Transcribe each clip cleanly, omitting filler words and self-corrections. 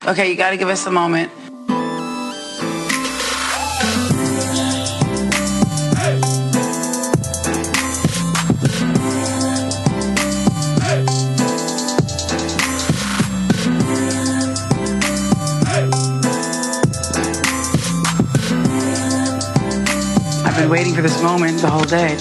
Okay, you got to give us a moment. I've been waiting for this moment the whole day.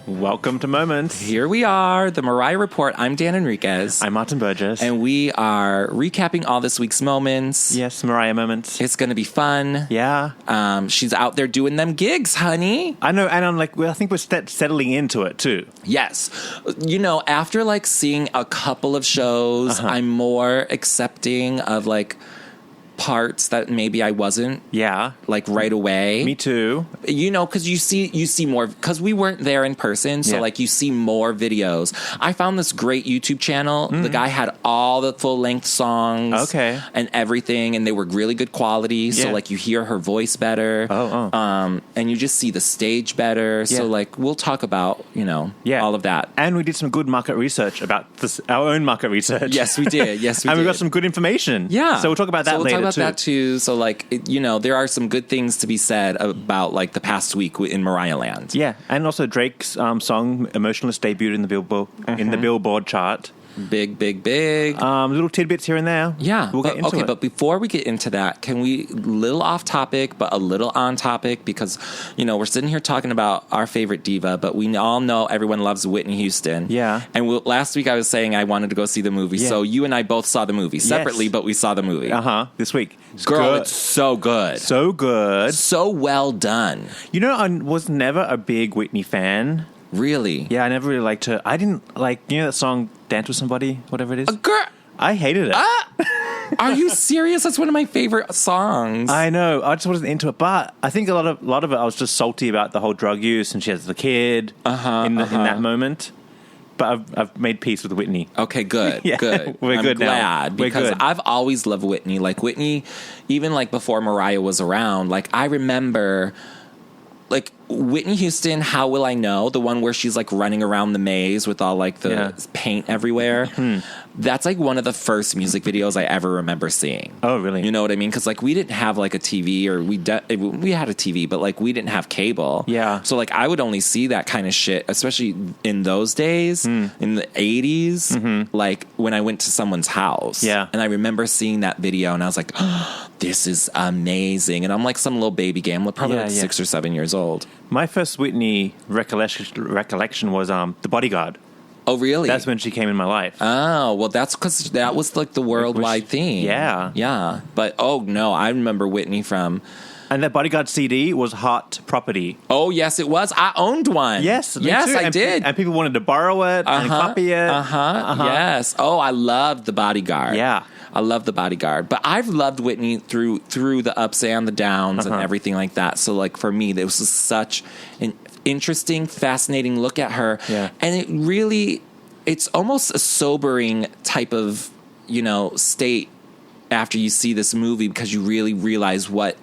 Welcome to Moments. Here we are, the Mariah Report. I'm Dan Enriquez. I'm Martin Burgess. And we are recapping all this week's moments. Yes, Mariah moments. It's going to be fun. Yeah. She's out there doing them gigs, honey. I know, and I'm like, well, I think we're settling into it too. Yes. You know, after like seeing a couple of shows, I'm more accepting of like parts that maybe I wasn't. Yeah. Like right away. Me too. You know, because you see more, because we weren't there in person, so like you see more videos. I found this great YouTube channel. The guy had all the full length songs, and everything, and they were really good quality. So like you hear her voice better, and you just see the stage better. So like we'll talk about all of that. And we did some good market research about this, our own market research. Yes, we did. Yes, we and did. we got some good information. Yeah, so we'll talk about that later. We'll talk about that too. So like there are some good things to be said about like the past week in Mariah Land. Yeah, and also Drake's song "Emotionless" debuted in the Billboard chart. Big. Little tidbits here and there. Yeah. We'll get into it. But before we get into that, can we, little off topic, but a little on topic, because, we're sitting here talking about our favorite diva, but we all know everyone loves Whitney Houston. Yeah. And last week I was saying I wanted to go see the movie. Yeah. So you and I both saw the movie separately, but we saw the movie. This week. Girl, it's so good. So good. So well done. I was never a big Whitney fan. Really? Yeah, I never really liked her. I didn't like, that song, Dance With Somebody, whatever it is? Girl! I hated it. Are you serious? That's one of my favorite songs. I know. I just wasn't into it. But I think a lot of it, I was just salty about the whole drug use, and she has the kid in that moment. But I've made peace with Whitney. Okay, good. Yeah, good. I'm good glad now. Because I've always loved Whitney. Like Whitney, even like before Mariah was around, like I remember like Whitney Houston, How Will I Know? The one where she's like running around the maze with all like the paint everywhere. That's like one of the first music videos I ever remember seeing. Oh, really? You know what I mean? Because like we didn't have like a TV, or we had a TV, but like we didn't have cable. Yeah. So like I would only see that kind of shit, especially in those days, in the 80s, like when I went to someone's house. Yeah. And I remember seeing that video and I was like, oh, this is amazing. And I'm like some little baby gay. I'm probably 6 or 7 years old. My first Whitney recollection was The Bodyguard. Oh, really? That's when she came in my life. Oh, well, that's because that was like the worldwide theme. Yeah. Yeah. But, oh, no, I remember Whitney from... And that Bodyguard CD was hot property. Oh, yes, it was. I owned one. Yes, me too. I did. And people wanted to borrow it and copy it. Yes. Oh, I loved The Bodyguard. Yeah. I love The Bodyguard. But I've loved Whitney through the ups and the downs and everything like that. So, like, for me, this was such an interesting, fascinating look at her. Yeah. And it really, it's almost a sobering type of, state after you see this movie, because you really realize what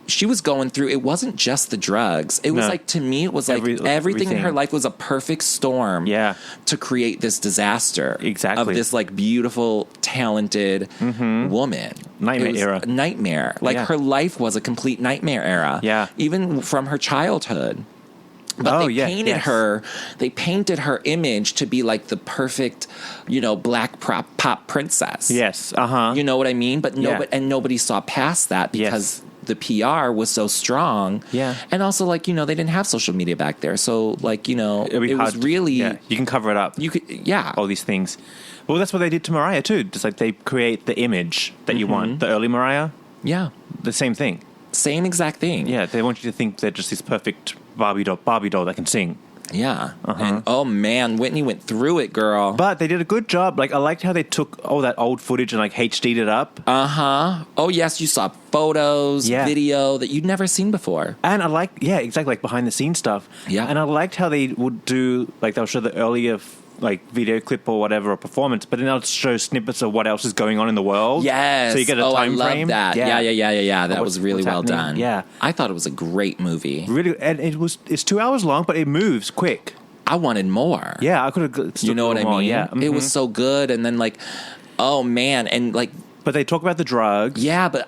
she was going through. It wasn't just the drugs. It was like, to me, it was like everything in her life was a perfect storm to create this disaster. Exactly. Of this like beautiful, talented woman. Nightmare. Like her life was a complete nightmare era. Yeah. Even from her childhood. But they painted her image to be like the perfect, black pop princess. Yes. You know what I mean? But nobody saw past that because the PR was so strong. Yeah. And also, like, they didn't have social media back there. So, like, it was really... Yeah. You can cover it up. You could, all these things. Well, that's what they did to Mariah, too. Just like they create the image that you want. The early Mariah. Yeah. The same thing. Same exact thing. Yeah. They want you to think they're just this perfect Barbie doll that can sing. Yeah. And oh man, Whitney went through it, girl. But they did a good job. Like, I liked how they took all that old footage and like HD'd it up. Oh yes, you saw photos, video that you'd never seen before. And I like, exactly, like behind the scenes stuff. Yeah. And I liked how they would do, like, they'll show the earlier like video clip or whatever, or performance, but then they'll show snippets of what else is going on in the world. Yes. So you get a time I frame. Love that. Yeah. That was really well done. Yeah. I thought it was a great movie. Really, and it's 2 hours long, but it moves quick. I wanted more. Yeah, I could have. You know what I mean? Yeah, it was so good. And then like, oh man, and like. But they talk about the drugs. Yeah, but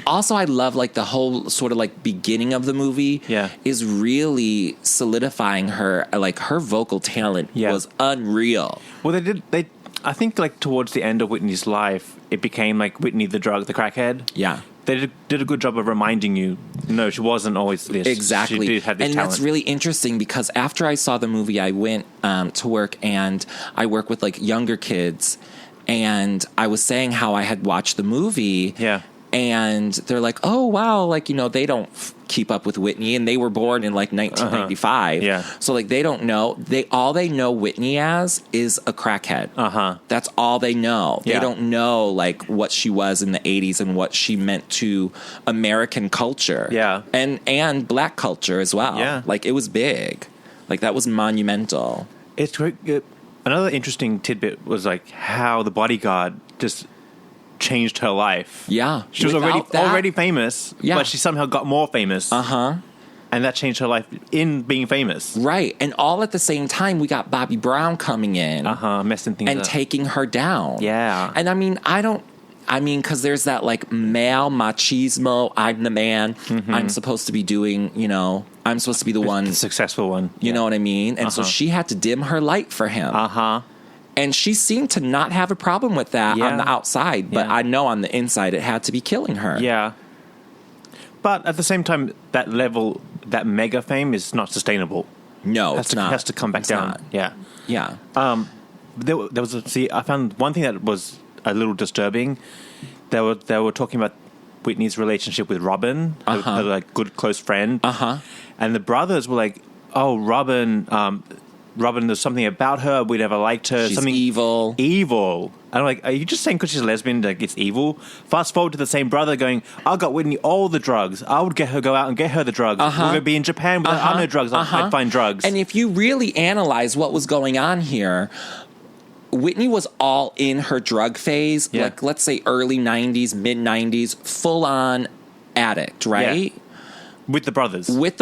also I love like the whole sort of like beginning of the movie. Yeah. Is really solidifying her. Like her vocal talent was unreal. Well, they I think like towards the end of Whitney's life, it became like Whitney the crackhead. Yeah. They did a good job of reminding you, no, she wasn't always this. Exactly. She did have this and talent. that's really interesting because after I saw the movie, I went to work, and I work with like younger kids, and I was saying how I had watched the movie. Yeah. And they're like, oh, wow, like, you know, they don't keep up with Whitney, and they were born in like 1995. Yeah. So like they don't know. All they know Whitney as is a crackhead. That's all they know. Yeah. They don't know like what she was in the 80s and what she meant to American culture. Yeah. And black culture as well. Yeah. Like it was big. Like that was monumental. It's great. Another interesting tidbit was like how the bodyguard just changed her life. Yeah. She was already famous, but she somehow got more famous. And that changed her life in being famous. Right. And all at the same time, we got Bobby Brown coming in. Messing things up. And taking her down. Yeah. And I mean, because there's that like male machismo, I'm the man, I'm supposed to be doing, you know, I'm supposed to be the one. The successful one. You know what I mean? And so she had to dim her light for him. And she seemed to not have a problem with that on the outside, but I know on the inside it had to be killing her. Yeah. But at the same time, that level, that mega fame is not sustainable. No, it's not. It has to come back down. Not. Yeah. Yeah. There was I found one thing that was a little disturbing. They were talking about Whitney's relationship with Robin, her like good close friend. And the brothers were like, "Oh, Robin, there's something about her. We never liked her. She's something evil. Evil." And I'm like, are you just saying because she's a lesbian, like it's evil? Fast forward to the same brother going, I got Whitney all the drugs. I would go out and get her the drugs. We're going to be in Japan without no drugs. I'd find drugs. And if you really analyze what was going on here, Whitney was all in her drug phase, like let's say early 90s, mid 90s, full on addict, right? Yeah. With the brothers. With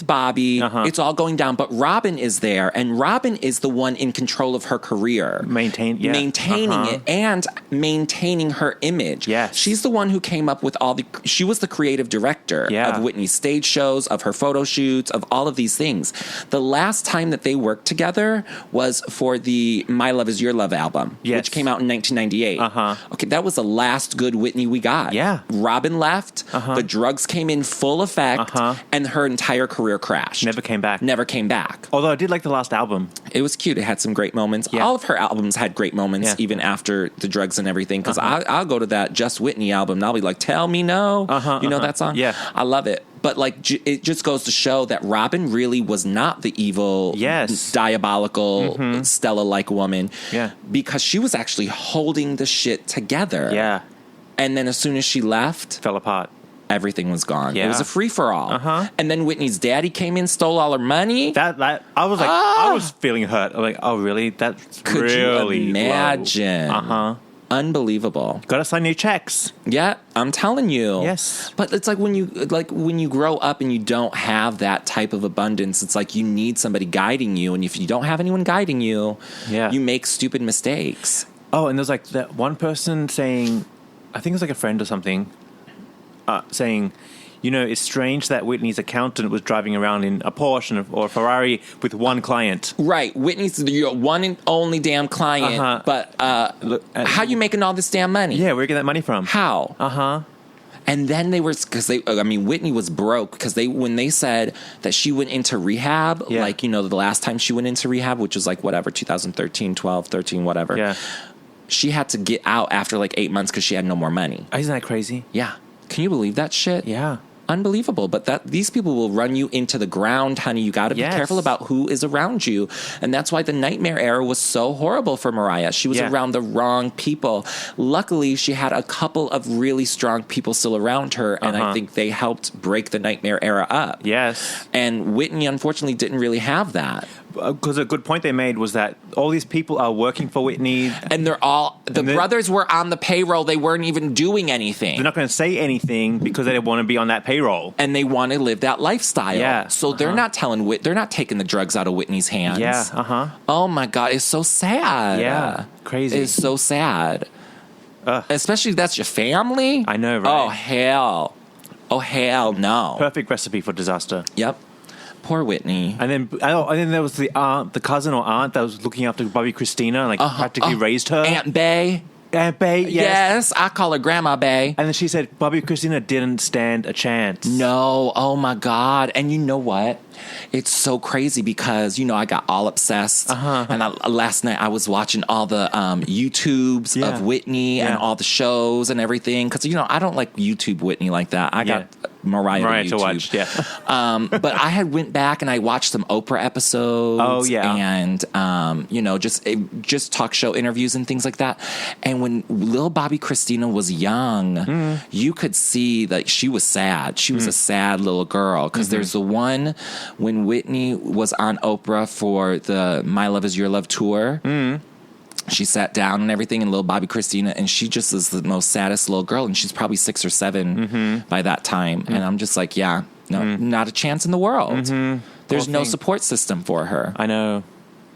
Bobby. It's all going down. But Robin is there, and Robin is the one in control of her career. Maintaining it and maintaining her image. Yes. She's the one who came up with she was the creative director of Whitney's stage shows, of her photo shoots, of all of these things. The last time that they worked together was for the My Love Is Your Love album, which came out in 1998. Okay, that was the last good Whitney we got. Yeah. Robin left, the drugs came in full effect, and her entire career crashed. Never came back. Although I did like the last album. It was cute. It had some great moments. All of her albums had great moments, even after the drugs and everything. Because I'll go to that Just Whitney album and I'll be like, tell me no. You know that song? Yeah. I love it. But like, it just goes to show that Robin really was not the evil, diabolical, Stella-like woman. Yeah. Because she was actually holding the shit together. Yeah. And then as soon as she left, fell apart. Everything was gone. Yeah. It was a free-for-all. And then Whitney's daddy came in, stole all her money. That I was like, I was feeling hurt. I'm like, oh, really? That's Could really you imagine? Low. Unbelievable. Gotta sign new checks. Yeah, I'm telling you. Yes. But it's like when you grow up and you don't have that type of abundance, it's like you need somebody guiding you. And if you don't have anyone guiding you, you make stupid mistakes. Oh, and there's like that one person saying, I think it's like a friend or something, saying, you know, it's strange that Whitney's accountant was driving around in a Porsche or a Ferrari with one client. Right. Whitney's your one and only damn client. But how you making all this damn money? Yeah, where you get that money from? How? And then Whitney was broke because when they said that she went into rehab, like, you know, the last time she went into rehab, which was like whatever, 2013, 12, 13, whatever. Yeah. She had to get out after like 8 months because she had no more money. Isn't that crazy? Yeah. Can you believe that shit? Yeah. Unbelievable. But these people will run you into the ground, honey. You got to be careful about who is around you. And that's why the nightmare era was so horrible for Mariah. She was around the wrong people. Luckily, she had a couple of really strong people still around her, and I think they helped break the nightmare era up. Yes. And Whitney, unfortunately, didn't really have that. because a good point they made was that all these people are working for Whitney. And the brothers were on the payroll. They weren't even doing anything. They're not going to say anything because they don't want to be on that payroll. And they want to live that lifestyle. Yeah. So they're not they're not taking the drugs out of Whitney's hands. Yeah. Oh my God. It's so sad. Yeah. Crazy. It's so sad. Especially if that's your family. I know, right? Oh, hell. Oh, hell no. Perfect recipe for disaster. Yep. Poor Whitney. And then there was the cousin or aunt that was looking after Bobby Christina and practically raised her. Aunt Bay. Aunt Bay, yes. Yes, I call her Grandma Bay. And then she said Bobby Christina didn't stand a chance. No, oh my God. And you know what? It's so crazy because, I got all obsessed. And last night I was watching all the YouTubes of Whitney and all the shows and everything. Because, I don't like YouTube Whitney like that. I got Mariah to watch. Yeah. But I had went back and I watched some Oprah episodes. Oh, yeah. And, just talk show interviews and things like that. And when little Bobby Christina was young, you could see that she was sad. She was a sad little girl. Because there's the one when Whitney was on Oprah for the My Love Is Your Love tour. She sat down and everything, and little Bobby Christina, and she just is the most saddest little girl, and she's probably 6 or 7 by that time. And I'm just like, not a chance in the world. There's no support system for her. I know.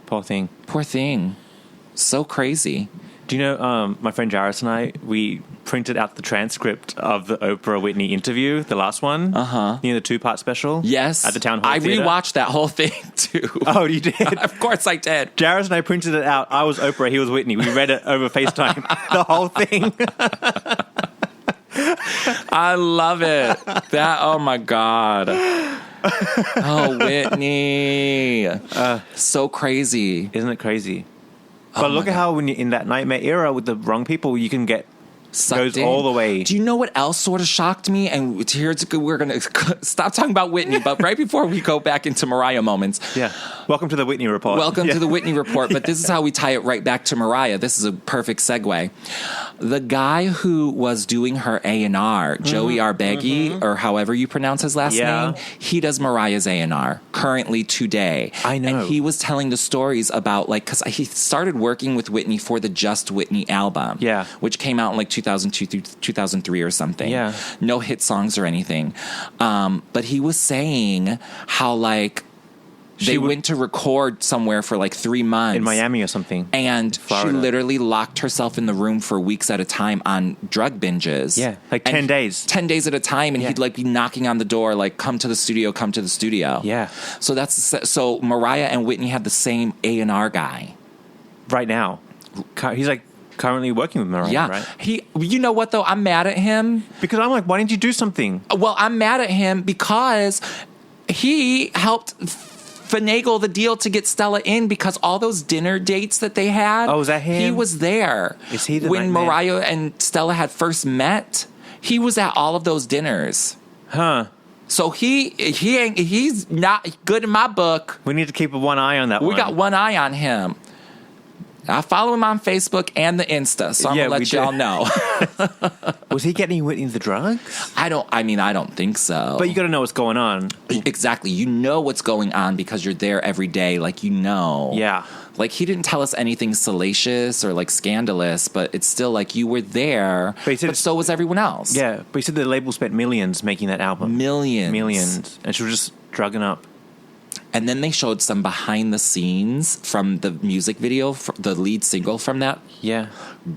Poor thing. Poor thing. So crazy. Do you know, my friend Jairus and I, we printed out the transcript of the Oprah Whitney interview, the last one. The 2-part special. Yes. At the Town Hall I Theater. rewatched that whole thing, too. Oh, you did? Of course I did. Jairus and I printed it out. I was Oprah, he was Whitney. We read it over FaceTime. The whole thing. I love it. Oh my God. Oh, Whitney. So crazy. Isn't it crazy? But look at how when you're in that nightmare era with the wrong people, you can get goes all the way. Do you know what else sort of shocked me? And we're going to stop talking about Whitney, but right before we go back into Mariah moments. Yeah. Welcome to the Whitney Report. Welcome to the Whitney Report. But this is how we tie it right back to Mariah. This is a perfect segue. The guy who was doing her A&R, Joey Arbeghi, or however you pronounce his last name, he does Mariah's A&R currently today. I know. And he was telling the stories about, because he started working with Whitney for the Just Whitney album, which came out in 2002 through 2003 or something. Yeah. No hit songs or anything. But he was saying how, they went to record somewhere for 3 months. In Miami or something. And she literally locked herself in the room for weeks at a time on drug binges. Yeah, 10 days. 10 days at a time. And he'd be knocking on the door, come to the studio, come to the studio. Yeah. So Mariah and Whitney had the same A&R guy. Right now. He's currently working with Mariah, right? You know what, though? I'm mad at him. Because I'm why didn't you do something? Well, I'm mad at him because he helped finagle the deal to get Stella in, because all those dinner dates that they had. Oh, is that him? He was there. Is he the when nightmare? Mariah and Stella had first met, he was at all of those dinners. Huh. So he's not good in my book. We need to keep one eye on that one. We got one eye on him. I follow him on Facebook and the Insta, so I'm going to let y'all know. Was he getting Whitney the drugs? I don't think so. But you got to know what's going on. Exactly. You know what's going on because you're there every day. Yeah. He didn't tell us anything salacious or scandalous, but it's still you were there, but so was everyone else. Yeah, but he said the label spent millions making that album. Millions. And she was just drugging up. And then they showed some behind the scenes from the music video, the lead single from that. Yeah.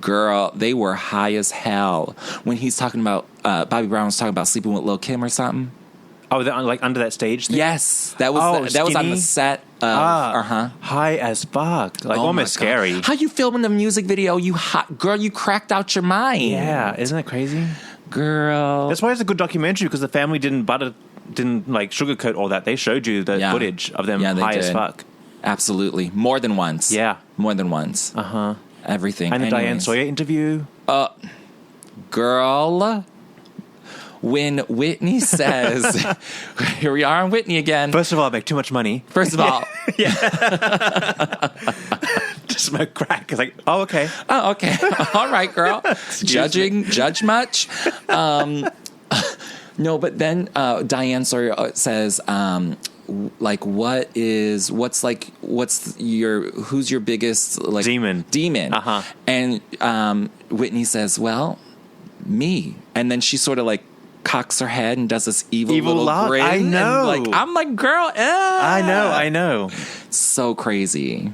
Girl, they were high as hell. When he's talking about, Bobby Brown was talking about sleeping with Lil' Kim or something. Oh, under that stage thing? Yes. That was on the set. High as fuck. Almost scary. How you filming the music video? You hot girl, you cracked out your mind. Yeah. Isn't it crazy? Girl. That's why it's a good documentary, because the family didn't sugarcoat all that. They showed you the footage of them high as fuck. Absolutely. More than once. Yeah. More than once. Everything. And the Diane Sawyer interview. Girl, when Whitney says, here we are on Whitney again. First of all, I make too much money. First of all. To smoke crack. It's oh, okay. Oh, okay. All right, girl. Judge much? No, but then Diane Sawyer says, who's your biggest like demon? And Whitney says, well, me. And then she sort of like cocks her head and does this evil little laugh. grin. I know. And I'm like, girl, I know. So crazy.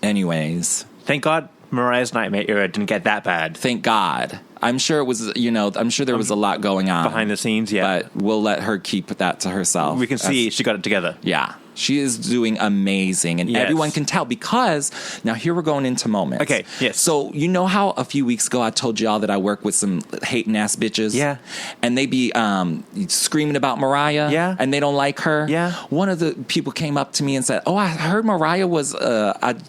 Anyways. Thank God Mariah's Nightmare era didn't get that bad. Thank God. I'm sure it was, I'm sure there was a lot going on. Behind the scenes, yeah. But we'll let her keep that to herself. We can see she got it together. Yeah. She is doing amazing, and everyone can tell because now here we're going into moments. Okay, yes. So you know how a few weeks ago I told y'all that I work with some hating ass bitches? Yeah. And they be screaming about Mariah? Yeah. And they don't like her? Yeah. One of the people came up to me and said, oh, I heard Mariah was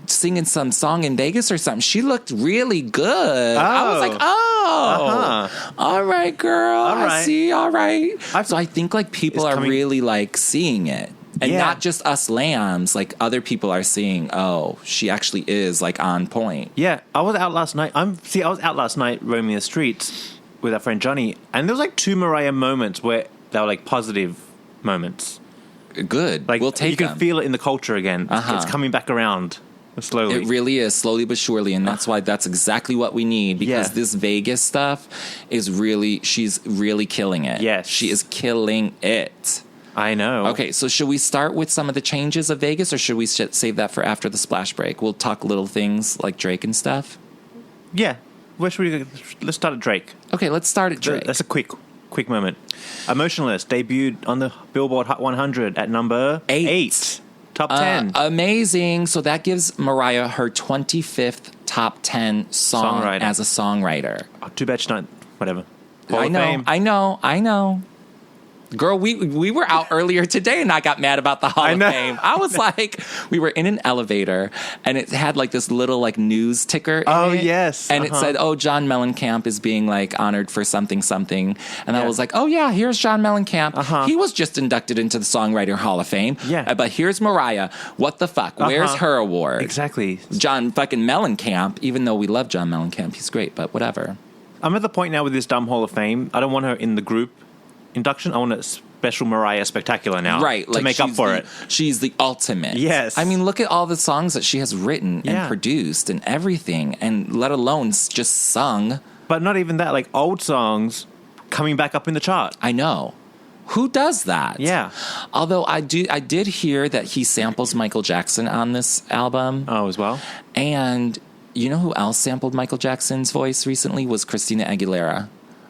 singing some song in Vegas or something. She looked really good. I was like, all right, girl. All right. I see, all right. So I think like people are really like seeing it. And not just us lambs, like other people are seeing, oh, she actually is like on point. Yeah, I was out last night. I was out last night roaming the streets with our friend Johnny, and there was like 2 Mariah moments where they were like positive moments. Good. Like we'll take them. You can feel it in the culture again. It's coming back around slowly. It really is, slowly but surely, and that's why that's exactly what we need, because this Vegas stuff is really, she's really killing it. Yes. She is killing it. I know. Okay, so should we start with some of the changes of Vegas, or should we save that for after the splash break? We'll talk little things like Drake and stuff. Yeah. Where should we go? Let's start at Drake. Okay, let's start at Drake. That's a quick moment. Emotionless debuted on the Billboard Hot 100 at number 8. Top 10. Amazing. So that gives Mariah her 25th top 10 song as a songwriter. Oh, too bad she's not, whatever. Hall I of know, Fame. I know. Girl, we were out earlier today and I got mad about the Hall of Fame. I was like, we were in an elevator and it had like this little like news ticker in it. Yes. And it said, oh, John Mellencamp is being like honored for something. And I was like, oh yeah, here's John Mellencamp. He was just inducted into the Songwriter Hall of Fame. Yeah. But here's Mariah. What the fuck? Where's her award? Exactly. John fucking Mellencamp, even though we love John Mellencamp, he's great, but whatever. I'm at the point now with this dumb Hall of Fame. I don't want her in the group induction. I want a special Mariah Spectacular now, right? To make up for it. She's the ultimate. Yes. I mean, look at all the songs that she has written and produced and everything, and let alone just sung. But not even that. Like old songs coming back up in the chart. I know. Who does that? Yeah. Although I did hear that he samples Michael Jackson on this album. Oh, as well. And you know who else sampled Michael Jackson's voice recently was Christina Aguilera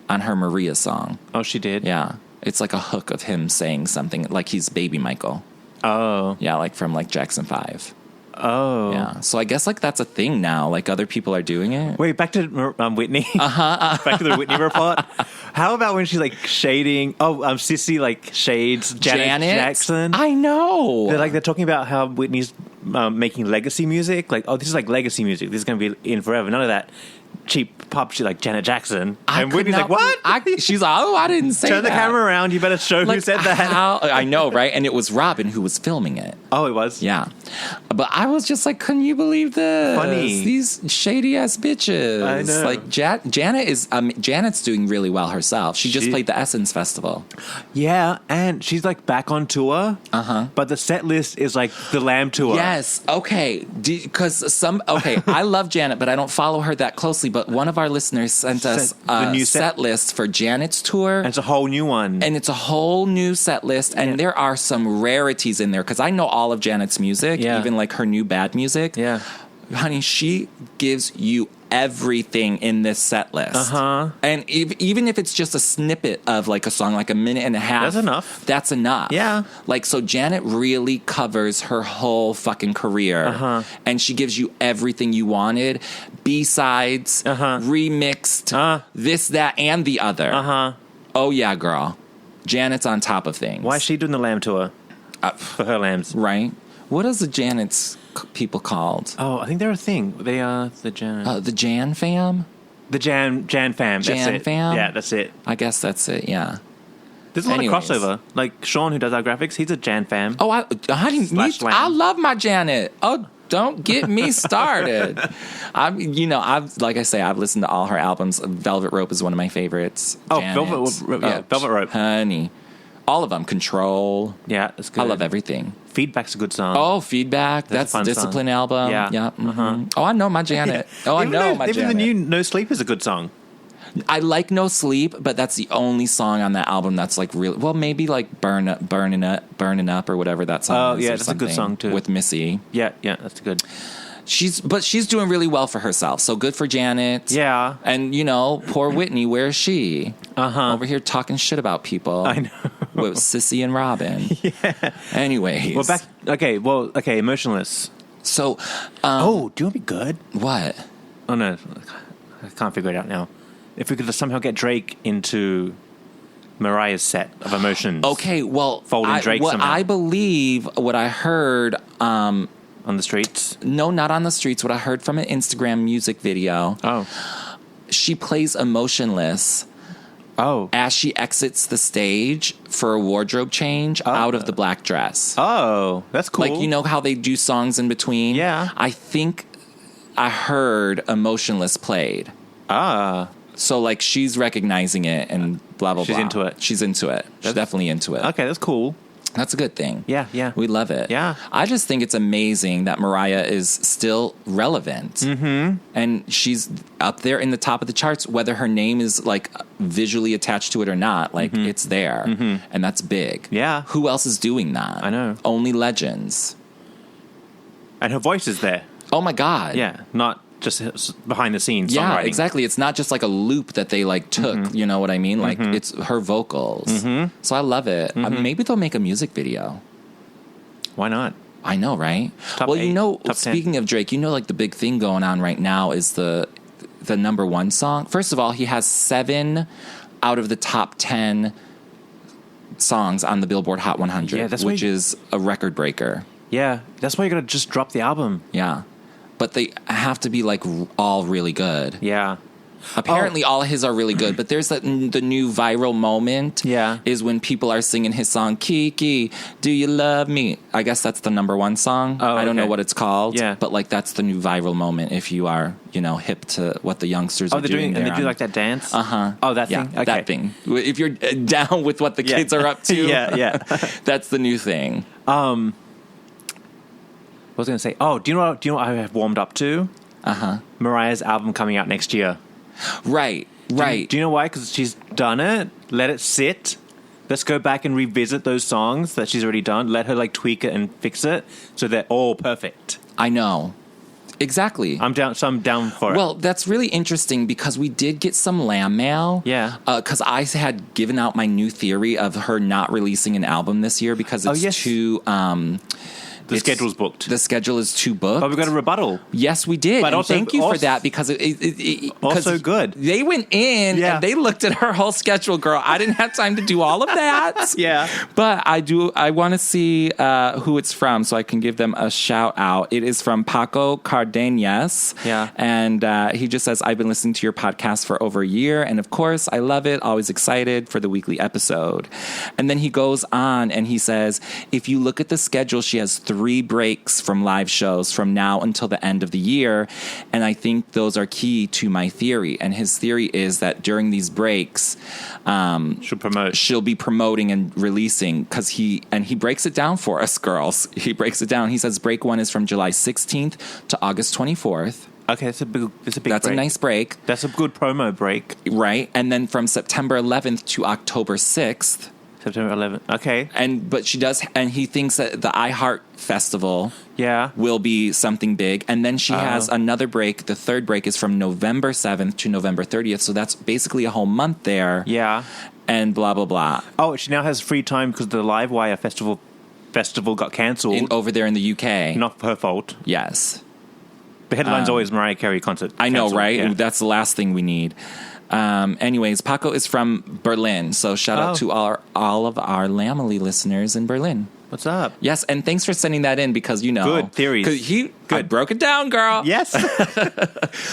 on her Maria song. Oh, she did? Yeah. It's like a hook of him saying something like he's Baby Michael. Oh. Yeah, like from like Jackson 5. Oh. Yeah. So I guess like that's a thing now. Like other people are doing it. Wait, back to Whitney. Back to the Whitney report. How about when she's like shading? Oh, Sissy like shades Janet Jackson. I know. They're talking about how Whitney's making legacy music. Like, oh, this is like legacy music. This is going to be in forever. None of that cheap pop shit like Janet Jackson. And Whitney's like, what? She's like, oh, I didn't say that. Turn the camera around. You better show who said that. I know, right? And it was Robin who was filming it. Oh, it was? Yeah. But I was just like, couldn't you believe this? Funny. These shady ass bitches. I know. Like Janet's doing really well herself. She just played the Essence Festival. Yeah, and she's like back on tour. But the set list is like the Lamb tour. Yes. Okay. Because I love Janet, but I don't follow her that closely. But one of our listeners sent us a new set list for Janet's tour. And it's a whole new one. And it's a whole new set list. And there are some rarities in there. Because I know all of Janet's music, even like her new Bad music. Yeah. Honey, she gives you everything in this set list. And even if it's just a snippet of like a song, like a minute and a half. That's enough. That's enough. Yeah. Like, so Janet really covers her whole fucking career. And she gives you everything you wanted. B-sides, remixed, this, that, and the other. Oh, yeah, girl. Janet's on top of things. Why is she doing the Lamb tour? For her lambs. Right. What is the Janet's people called? Oh, I think they're a thing. They are the Jan... the Jan fam? The Jan fam. That's it. Fam? Yeah, that's it. I guess that's it, yeah. There's a lot of crossover. Like Sean, who does our graphics, he's a Jan fam. Oh, I love my Janet. Oh, don't get me started. I've listened to all her albums. Velvet Rope is one of my favorites. Oh, Janet. Velvet Rope. Honey. All of them. Control. Yeah, it's good. I love everything. Feedback's a good song. Oh, Feedback. That's a Discipline song. album. Yeah. Mm-hmm. Oh, I know my Janet. Oh, I know my Janet. Even the new No Sleep is a good song. I like No Sleep, but that's the only song on that album that's like real. Well, maybe like Burning Up or whatever that song is. Oh, yeah, that's a good song too. With Missy. Yeah, that's good. She's doing really well for herself. So good for Janet. Yeah. And, poor Whitney, where is she? Over here talking shit about people. I know. With Sissy and Robin. Yeah. Anyways. Okay, Emotionless. So, do you want to be good? What? Oh, no. I can't figure it out now. If we could somehow get Drake into Mariah's set of Emotions. Okay, well, folding Drake somehow. I believe what I heard... on the streets? No, not on the streets. What I heard from an Instagram music video. Oh. She plays Emotionless. Oh. As she exits the stage for a wardrobe change out of the black dress. Oh, that's cool. Like, how they do songs in between? Yeah. I think I heard Emotionless played. So, like, she's recognizing it and blah, blah, blah. She's into it. She's into it. She's definitely into it. Okay, that's cool. That's a good thing. Yeah. We love it. Yeah. I just think it's amazing that Mariah is still relevant. Mm-hmm. And she's up there in the top of the charts, whether her name is, like, visually attached to it or not. Like, it's there. Mm-hmm. And that's big. Yeah. Who else is doing that? I know. Only legends. And her voice is there. Oh, my God. Yeah, not just behind the scenes Yeah, songwriting. exactly. It's not just like a loop that they like took, you know what I mean? Like it's her vocals. So I love it. Maybe they'll make a music video. Why not? I know, right? Top well, 8, top speaking 10. of Drake, like the big thing going on right now is the number one song. First of all, he has 7 out of the top 10 songs on the Billboard Hot 100, which is a record breaker. Yeah, that's why you gotta just drop the album. Yeah. But they have to be like all really good. Yeah. Apparently all his are really good, but there's the new viral moment. Yeah. Is when people are singing his song, Kiki, Do You Love Me? I guess that's the number one song. Oh, I don't know what it's called. Yeah. But like that's the new viral moment if you are, hip to what the youngsters are doing. And they do like that dance? Uh-huh. Oh, that thing? Okay. That thing. If you're down with what the kids are up to. Yeah. That's the new thing. I was going to say, do you know what I have warmed up to? Mariah's album coming out next year. Right. Do you know why? Because she's done it. Let it sit. Let's go back and revisit those songs that she's already done. Let her like tweak it and fix it so they're all perfect. I know. Exactly. I'm down for it. Well, that's really interesting because we did get some Lamb mail. Yeah. Because I had given out my new theory of her not releasing an album this year because it's too... the schedule's booked. The schedule is too booked. But we got a rebuttal. Yes, we did. But also, thank you for that because also good. They went in and they looked at her whole schedule, girl. I didn't have time to do all of that. Yeah. But I want to see who it's from so I can give them a shout out. It is from Paco Cardenas. Yeah. And he just says, I've been listening to your podcast for over a year. And of course, I love it. Always excited for the weekly episode. And then he goes on and he says, if you look at the schedule, she has 3 breaks from live shows from now until the end of the year. And I think those are key to my theory. And his theory is that during these breaks, she'll be promoting and releasing because he breaks it down for us girls. He breaks it down. He says break 1 is from July 16th to August 24th. Okay, that's a big That's break. A nice break. That's a good promo break. Right. And then from September 11th to October 6th. September 11th. Okay. But she does, and he thinks that the iHeart Festival will be something big. And then she has another break. The third break is from November 7th to November 30th. So that's basically a whole month there. Yeah. And blah, blah, blah. Oh, she now has free time because the Livewire festival got cancelled. Over there in the UK. Not her fault. Yes. The headline's always Mariah Carey concert. I know, canceled. right? Yeah. That's the last thing we need. Anyways, Paco is from Berlin, so shout out to all of our Lamely listeners in Berlin. What's up? Yes, and thanks for sending that in because, Good theories. I broke it down, girl. Yes.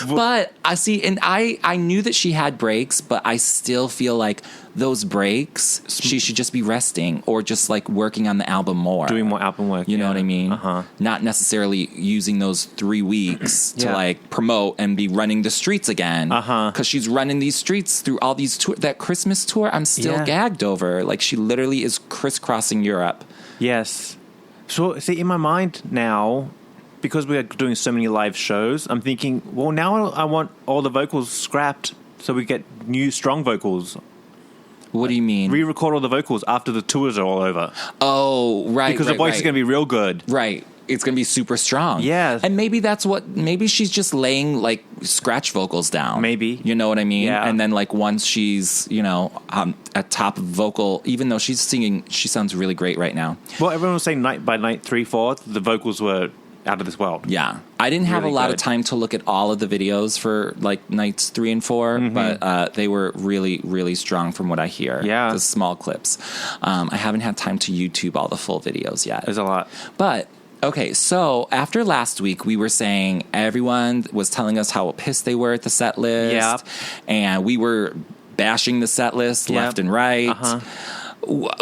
But I see, and I knew that she had breaks, but I still feel like those breaks, she should just be resting or just like working on the album more. Doing more album work. You know what I mean? Uh-huh. Not necessarily using those 3 weeks to like promote and be running the streets again. Uh-huh. Because she's running these streets through all these that Christmas tour. I'm still gagged over. Like she literally is crisscrossing Europe. Yes. So, see, in my mind now, because we are doing so many live shows, I'm thinking, well, now I want all the vocals scrapped so we get new, strong vocals. What do you mean? Re-record all the vocals after the tours are all over. Oh, right. Because the voice is going to be real good. Right. It's going to be super strong. Yeah. And maybe she's just laying like scratch vocals down. Maybe. You know what I mean? Yeah. And then like once she's, at top vocal, even though she's singing, she sounds really great right now. Well, everyone was saying night by night 3, 4, the vocals were out of this world. Yeah. I didn't have really a lot good. of time to look at all of the videos for like nights 3 and 4, but they were really, really strong from what I hear. Yeah. The small clips. I haven't had time to YouTube all the full videos yet. There's a lot. But okay, so after last week, we were saying everyone was telling us how pissed they were at the set list. Yep. And we were bashing the set list left and right. Uh-huh.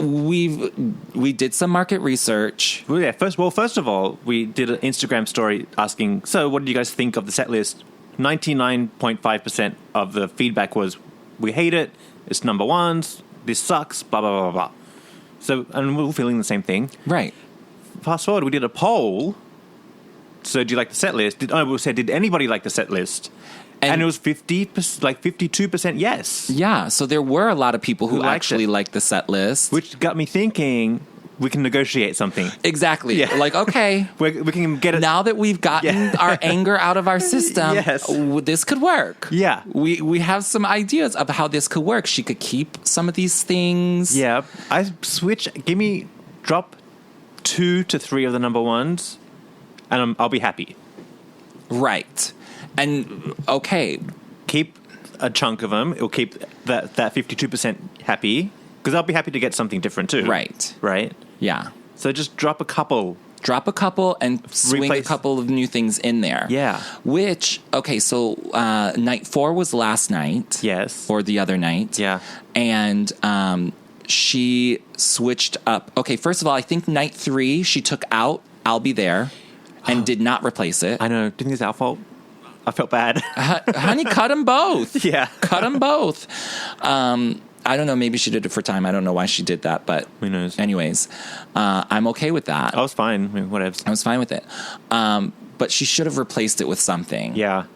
We did some market research. Well, yeah. First of all, we did an Instagram story asking, so what did you guys think of the set list? 99.5% of the feedback was, we hate it, it's number ones, this sucks, blah, blah, blah, blah. So, and we were feeling the same thing. Right. Fast forward, we did a poll. So, do you like the set list? We said, did anybody like the set list? And it was 52% yes. Yeah, so there were a lot of people who liked actually it. liked the set list. Which got me thinking, we can negotiate something. Exactly. Yeah. Like, okay. We can get it. Now that we've gotten our anger out of our system, this could work. Yeah. We have some ideas of how this could work. She could keep some of these things. Yeah. Drop 2 to 3 of the number ones, and I'll be happy. Right. And, okay. Keep a chunk of them. It'll keep that 52% happy, because I'll be happy to get something different too. Right. Right? Yeah. So just drop a couple. And swing a couple of new things in there. Yeah. Which, okay, so night 4 was last night. Yes. Or the other night. Yeah. And she switched up. Okay, first of all, I think night 3, she took out I'll Be There and did not replace it. I know. Do you think it's our fault? I felt bad. Honey, cut them both. Yeah. Cut them both. I don't know. Maybe she did it for time. I don't know why she did that, but who knows? Anyways, I'm okay with that. I was fine. I mean, whatever. I was fine with it. But she should have replaced it with something. Yeah.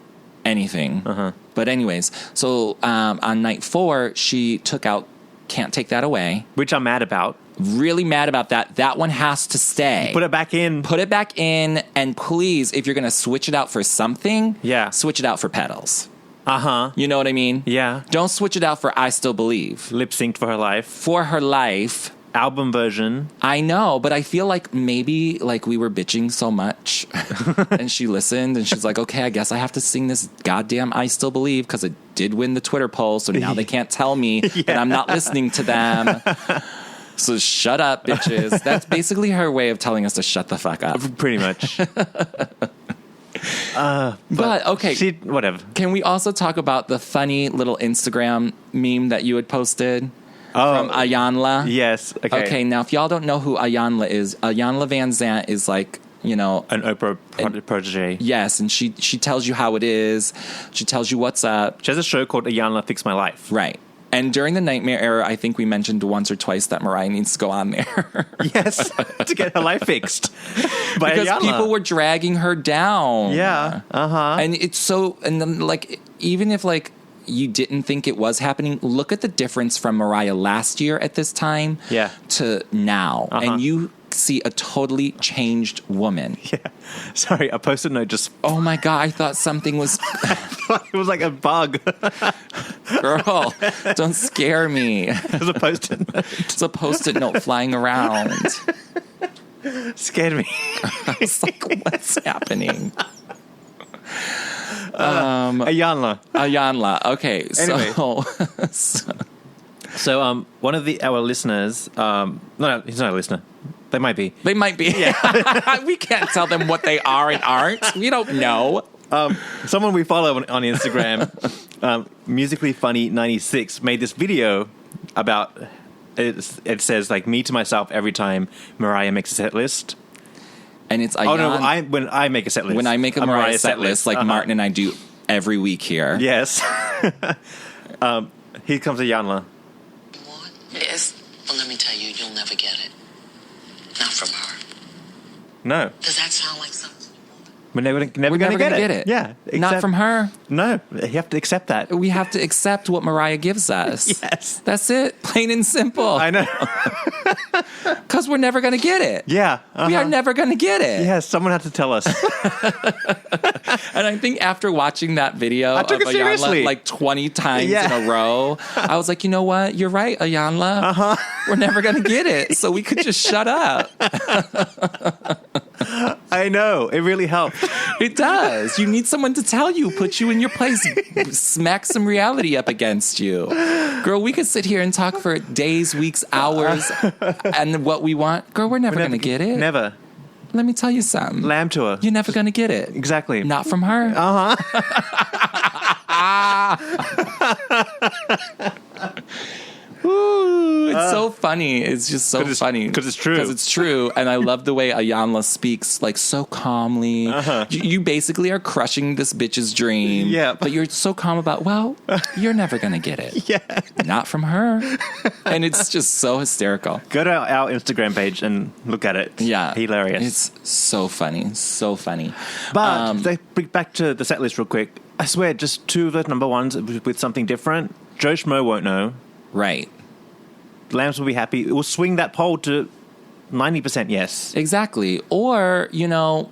Anything. Uh-huh. But anyways, so on night 4, she took out Can't Take That Away. Which I'm mad about. Really mad about that. That one has to stay. Put it back in. Put it back in. And please, if you're going to switch it out for something, switch it out for pedals. Uh-huh. You know what I mean? Yeah. Don't switch it out for I Still Believe. Lip synced for her life. For her life. Album version. I know, but I feel like maybe like we were bitching so much and she listened and she's like, okay, I guess I have to sing this goddamn I Still Believe because it did win the Twitter poll, so now they can't tell me that I'm not listening to them. So shut up, bitches. That's basically her way of telling us to shut the fuck up. Pretty much. But okay. Whatever. Can we also talk about the funny little Instagram meme that you had posted? From Ayanla? Yes. Okay, now if y'all don't know who Ayanla is, Ayanla Van Zant is like, an Oprah protege. Yes, and she tells you how it is. She tells you what's up. She has a show called Ayanla Fix My Life. Right. And during the Nightmare era, I think we mentioned once or twice that Mariah needs to go on there. Yes, to get her life fixed. By because Ayanla. people were dragging her down. Yeah. Uh-huh. And it's so, and then like, even if like, you didn't think it was happening, look at the difference from Mariah last year at this time to now. And you see a totally changed woman. Yeah. Sorry, a post-it note just... Oh my God, I thought something was... It was like a bug. Girl, don't scare me. It was a post-it note. It's a post-it note flying around. Scared me. I was like, what's happening? Ayanla. Okay, anyway. So one of our listeners, no, he's not a listener. They might be. They might be. Yeah. We can't tell them what they are and aren't. We don't know. Someone we follow on Instagram, Musically Funny 96, made this video about it says like me to myself every time Mariah makes a set list. And it's when I make a set list. When I make a Mariah set list, like Martin and I do every week here. Yes. Here comes Ayanla. What? Yes. Well, let me tell you, you'll never get it. Not from her. No. Does that sound like something? We're never going to get it. Yeah. Not from her. No. You have to accept that. We have to accept what Mariah gives us. Yes. That's it. Plain and simple. I know. Because we're never going to get it. Yeah. We are never going to get it. Yes, someone had to tell us. And I think after watching that video of Ayanla like 20 times in a row, I was like, you know what? You're right, Ayanla. We're never going to get it. So we could just shut up. I know. It really helped. It does. You need someone to tell you, put you in your place, smack some reality up against you. Girl, we could sit here and talk for days, weeks, hours, and what we want. Girl, we're never going to get it. Never. Let me tell you something. Lamb to her. You're never going to get it. Exactly. Not from her. Ooh, it's so funny. It's just so funny. Because it's true. Because it's true. And I love the way Ayanla speaks, like, so calmly. You basically are crushing this bitch's dream. Yeah. But you're so calm about, well, you're never going to get it. Yeah. Not from her. And it's just so hysterical. Go to our Instagram page and look at it. Yeah. Hilarious. It's so funny. So funny. But back to the set list real quick. I swear, just two of the number ones with something different. Joe Schmo won't know. Right. Lambs will be happy. It will swing that poll to 90% yes. Exactly. Or, you know,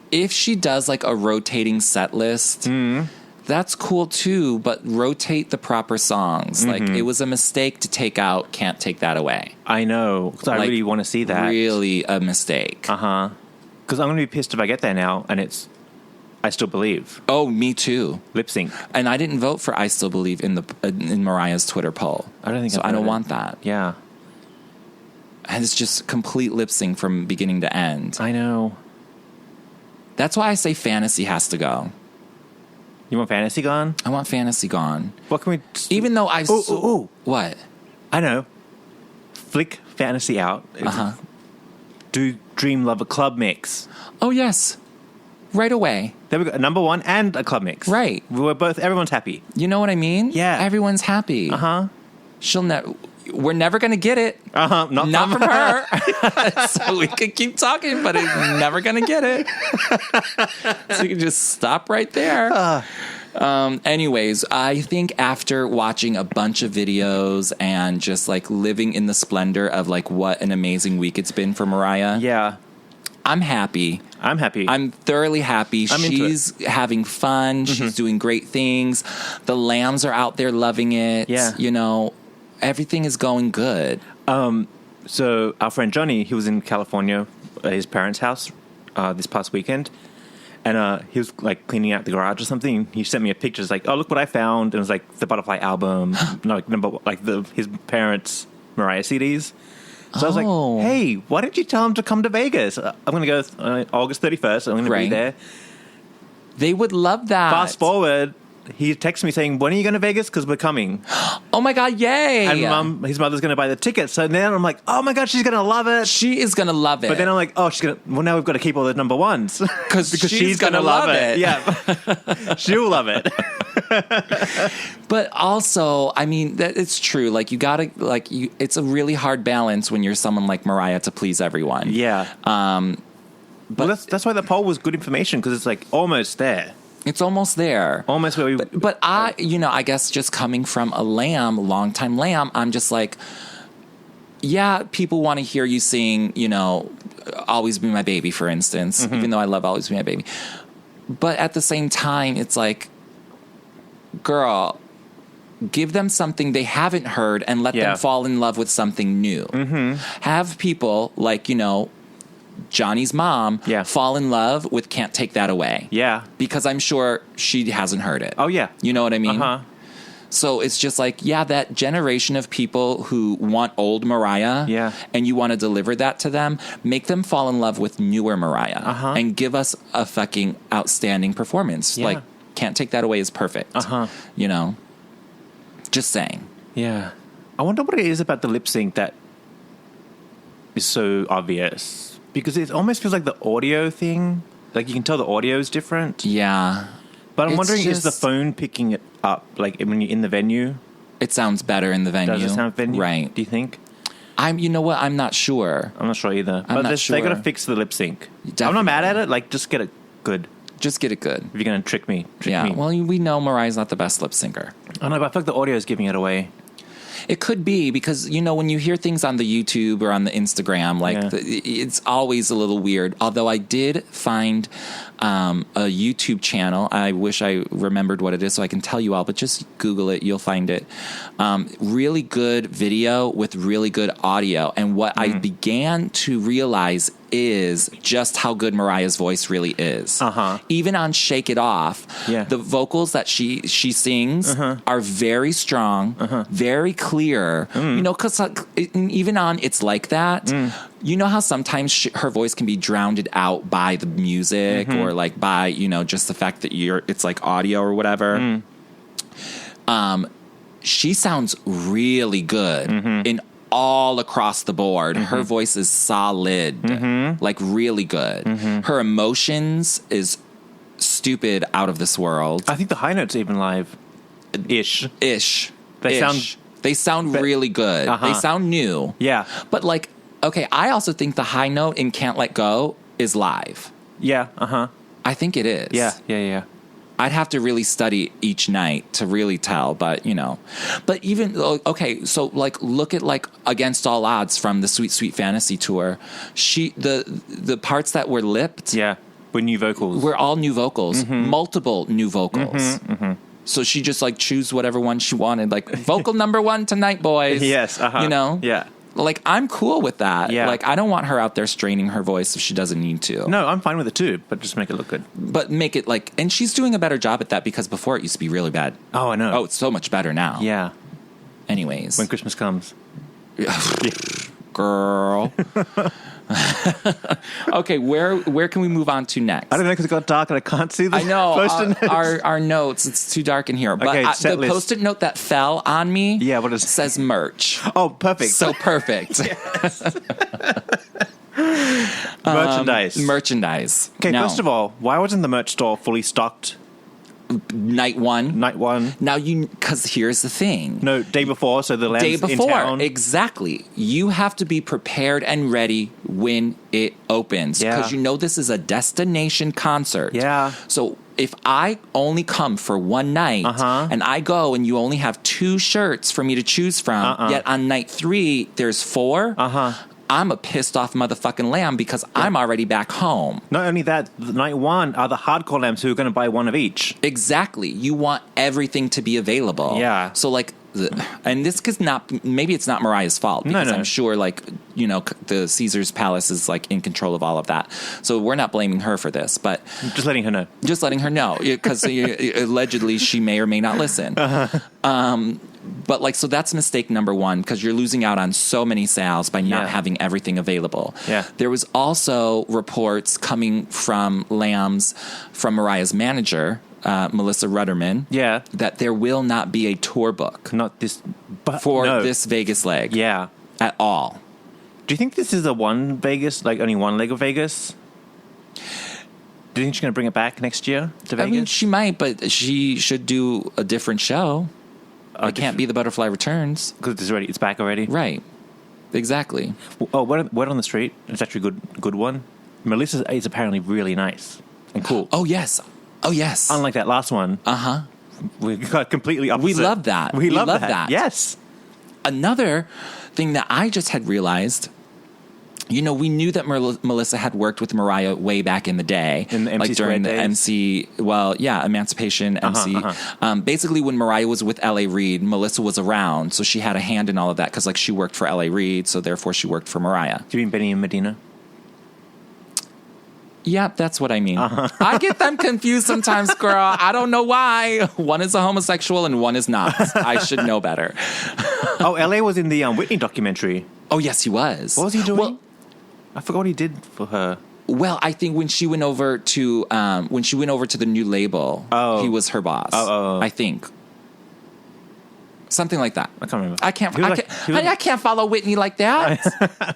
if she does like a rotating set list, that's cool too, but rotate the proper songs. Like, it was a mistake to take out Can't Take That Away. I know. Because I really want to see that. Really a mistake. Because I'm going to be pissed if I get there now and it's I Still Believe. Oh, me too. Lip sync. And I didn't vote for I Still Believe in Mariah's Twitter poll. I don't think so. I don't want that. Yeah. And it's just complete lip sync from beginning to end. I know. That's why I say Fantasy has to go. You want Fantasy gone? I want Fantasy gone. What can we... Even though I've... What? I know. Flick Fantasy out. Do Dream Lover Club mix. Oh, yes. Right away. There we go. Number one and a club mix. Right. Everyone's happy. You know what I mean? Yeah. Everyone's happy. We're never going to get it. Not from her. So we could keep talking, but it's never going to get it. So you can just stop right there. Anyways, I think after watching a bunch of videos and just like living in the splendor of like what an amazing week it's been for Mariah. Yeah. I'm happy. I'm thoroughly happy. She's having fun. She's doing great things. The lambs are out there loving it. Yeah. You know, everything is going good. So our friend Johnny, he was in California at his parents' house this past weekend. And he was like cleaning out the garage or something. He sent me a picture. It's like, oh, look what I found. And it was like the Butterfly album, his parents' Mariah CDs. So I was like, hey, why didn't you tell him to come to Vegas? I'm going to go August 31st. I'm going to be there. They would love that. Fast forward, he texted me saying, when are you going to Vegas? Because we're coming. Oh, my God, yay. And his mother's going to buy the tickets. So then I'm like, oh, my God, she's going to love it. She is going to love it. But then I'm like, oh, now we've got to keep all the number ones. because she's going to love it. Yeah. She'll love it. But also, I mean, it's true. Like, you gotta, it's a really hard balance when you're someone like Mariah to please everyone. Yeah. But that's why the poll was good information, because it's like almost there. It's almost there. Almost where we... But I guess just coming from a longtime lamb, I'm just like, yeah, people want to hear you sing, Always Be My Baby, for instance, even though I love Always Be My Baby. But at the same time, it's like, girl, give them something they haven't heard and let them fall in love with something new. Have people like, Johnny's mom fall in love with Can't Take That Away. Yeah. Because I'm sure she hasn't heard it. Oh, yeah. You know what I mean? So it's just like, yeah, that generation of people who want old Mariah, and you want to deliver that to them, make them fall in love with newer Mariah and give us a fucking outstanding performance. Yeah. Like, can't take that away as perfect. You know? Just saying. Yeah. I wonder what it is about the lip sync that is so obvious. Because it almost feels like the audio thing. Like, you can tell the audio is different. Yeah. But I'm wondering, is the phone picking it up? Like, when you're in the venue? It sounds better in the venue. Does it sound venue? Right. Do you think? You know what? I'm not sure. I'm not sure either. I'm not sure. They got to fix the lip sync. Definitely. I'm not mad at it. Like, just get it good. Just get it good. If you're going to trick me. Well, we know Mariah's not the best lip syncer. I know, but I feel like the audio is giving it away. It could be because, you know, when you hear things on the YouTube or on the Instagram, like it's always a little weird. Although I did find a YouTube channel. I wish I remembered what it is so I can tell you all, but just Google it. You'll find it. Really good video with really good audio. And what I began to realize is just how good Mariah's voice really is. Even on Shake It Off, the vocals that she sings are very strong, very clear. You know, because even on It's Like That, you know how sometimes her voice can be drowned out by the music or like by, you know, just the fact that it's like audio or whatever. She sounds really good in all across the board. Her voice is solid, like really good. Her emotions is stupid, out of this world. I think the high notes even live. Ish. They sound really good. They sound new. Yeah. But like, okay, I also think the high note in Can't Let Go is live. Yeah. I think it is. Yeah. I'd have to really study each night to really tell, but you know. But even, okay, so like look at like Against All Odds from the Sweet Sweet Fantasy tour. The parts that were lipped, were new vocals. Were all new vocals, multiple new vocals. So she just like choose whatever one she wanted, like vocal number 1 tonight, boys. Yes, you know. Yeah. Like, I'm cool with that. Yeah. Like, I don't want her out there straining her voice if she doesn't need to. No, I'm fine with it too, but just make it look good. But make it like, and she's doing a better job at that because before it used to be really bad. Oh, I know. Oh, it's so much better now. Yeah. Anyways. When Christmas comes. Girl. Okay, where can we move on to next? I don't know because it got dark and I can't see the post-it notes. Our notes. It's too dark in here. But okay, the post-it note that fell on me what is it? Says merch. Oh, perfect. So perfect. Merchandise. Okay, now, first of all, why wasn't the merch store fully stocked? Night one. Now because here's the thing. No, day before, so the Lamb's in town. Exactly. You have to be prepared and ready when it opens. Because you know this is a destination concert. Yeah. So if I only come for one night and I go and you only have 2 shirts for me to choose from, yet on night 3 there's 4, I'm a pissed off motherfucking lamb because I'm already back home. Not only that, night 1 are the hardcore lambs who are going to buy one of each. Exactly. You want everything to be available. Yeah. So like, and this is not, maybe it's not Mariah's fault because I'm sure like, you know, the Caesar's Palace is like in control of all of that. So we're not blaming her for this, but just letting her know. Just letting her know because allegedly she may or may not listen. But like, so that's mistake number 1 because you're losing out on so many sales by not having everything available. Yeah. There was also reports coming from Lambs, from Mariah's manager, Melissa Rudderman, that there will not be a tour book. Not this, but for this Vegas leg. Yeah. At all. Do you think this is a one Vegas, like only one leg of Vegas? Do you think she's going to bring it back next year to Vegas? I mean, she might, but she should do a different show. It can't be the Butterfly Returns. Because it's back already? Right. Exactly. Oh, word on the street. It's actually a good one. Melissa is apparently really nice and cool. Oh, yes. Unlike that last one. We got completely opposite. We love that. We love that. Yes. Another thing that I just had realized, you know, we knew that Melissa had worked with Mariah way back in the day. In the MC like during the days. MC, Emancipation MC. Basically, when Mariah was with L.A. Reid, Melissa was around, so she had a hand in all of that because like she worked for L.A. Reid, so therefore she worked for Mariah. Do you mean Benny and Medina? Yeah, that's what I mean. I get them confused sometimes, girl. I don't know why. One is a homosexual and one is not. I should know better. Oh, LA was in the Whitney documentary. Oh, yes, he was. What was he doing? Well, I forgot what he did for her. Well, I think when she went over to the new label, he was her boss. I think. Something like that. I can't remember. I can't follow Whitney like that.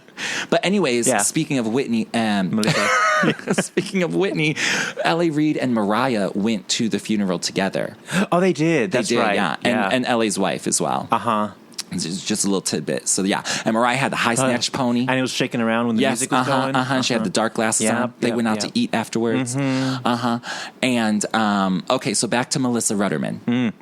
But anyways, speaking of Whitney and Melissa, speaking of Whitney, L.A. Reid and Mariah went to the funeral together. Oh, they did. That's right. Yeah. And L.A.'s wife as well. Just a little tidbit. So yeah, and Mariah had the high snatch pony, and it was shaking around when the music was going. She had the dark glasses on. They went out to eat afterwards. And okay, so back to Melissa Rudderman.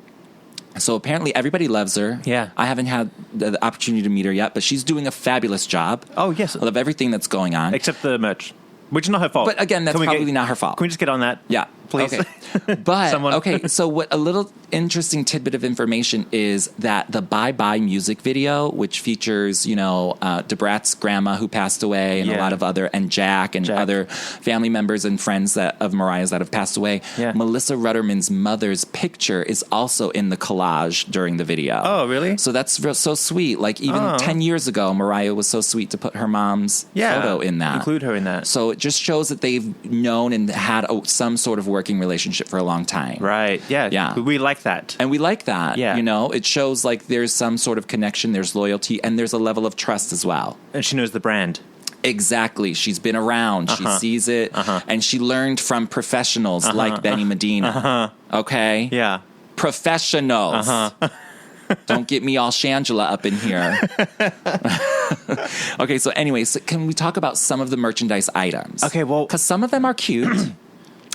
So apparently everybody loves her. Yeah. I haven't had the opportunity to meet her yet, but she's doing a fabulous job. Oh, yes. I love everything that's going on. Except the merch, which is not her fault. But again, that's probably not her fault. Can we just get on that? Yeah. Please. Okay. But, okay, so what a little interesting tidbit of information is that the Bye Bye music video, which features, DeBrat's grandma who passed away and a lot of other, and Jack and other family members and friends of Mariah's that have passed away. Yeah. Melissa Rudderman's mother's picture is also in the collage during the video. Oh, really? So that's so sweet. Like even 10 years ago, Mariah was so sweet to put her mom's photo in that. Include her in that. So it just shows that they've known and had some sort of working relationship for a long time. Right. Yeah. Yeah. We like that. And we like that. Yeah. It shows like there's some sort of connection, there's loyalty, and there's a level of trust as well. And she knows the brand. Exactly. She's been around. She sees it. And she learned from professionals like Benny Medina. Okay? Yeah. Professionals. Don't get me all Shangela up in here. Okay, so anyways, can we talk about some of the merchandise items? Okay, well... Because some of them are cute.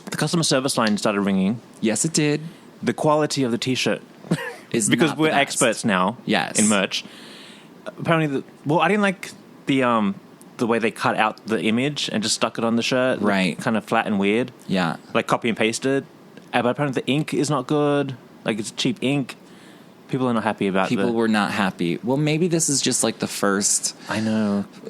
The customer service line started ringing. Yes, it did. The quality of the T-shirt is because not we're the best. experts now. Yes. In merch. Apparently, I didn't like the way they cut out the image and just stuck it on the shirt. Right. Kind of flat and weird. Yeah. Like copy and pasted. But apparently the ink is not good. Like it's cheap ink. People are not happy about it. People were not happy. Well, maybe this is just like the first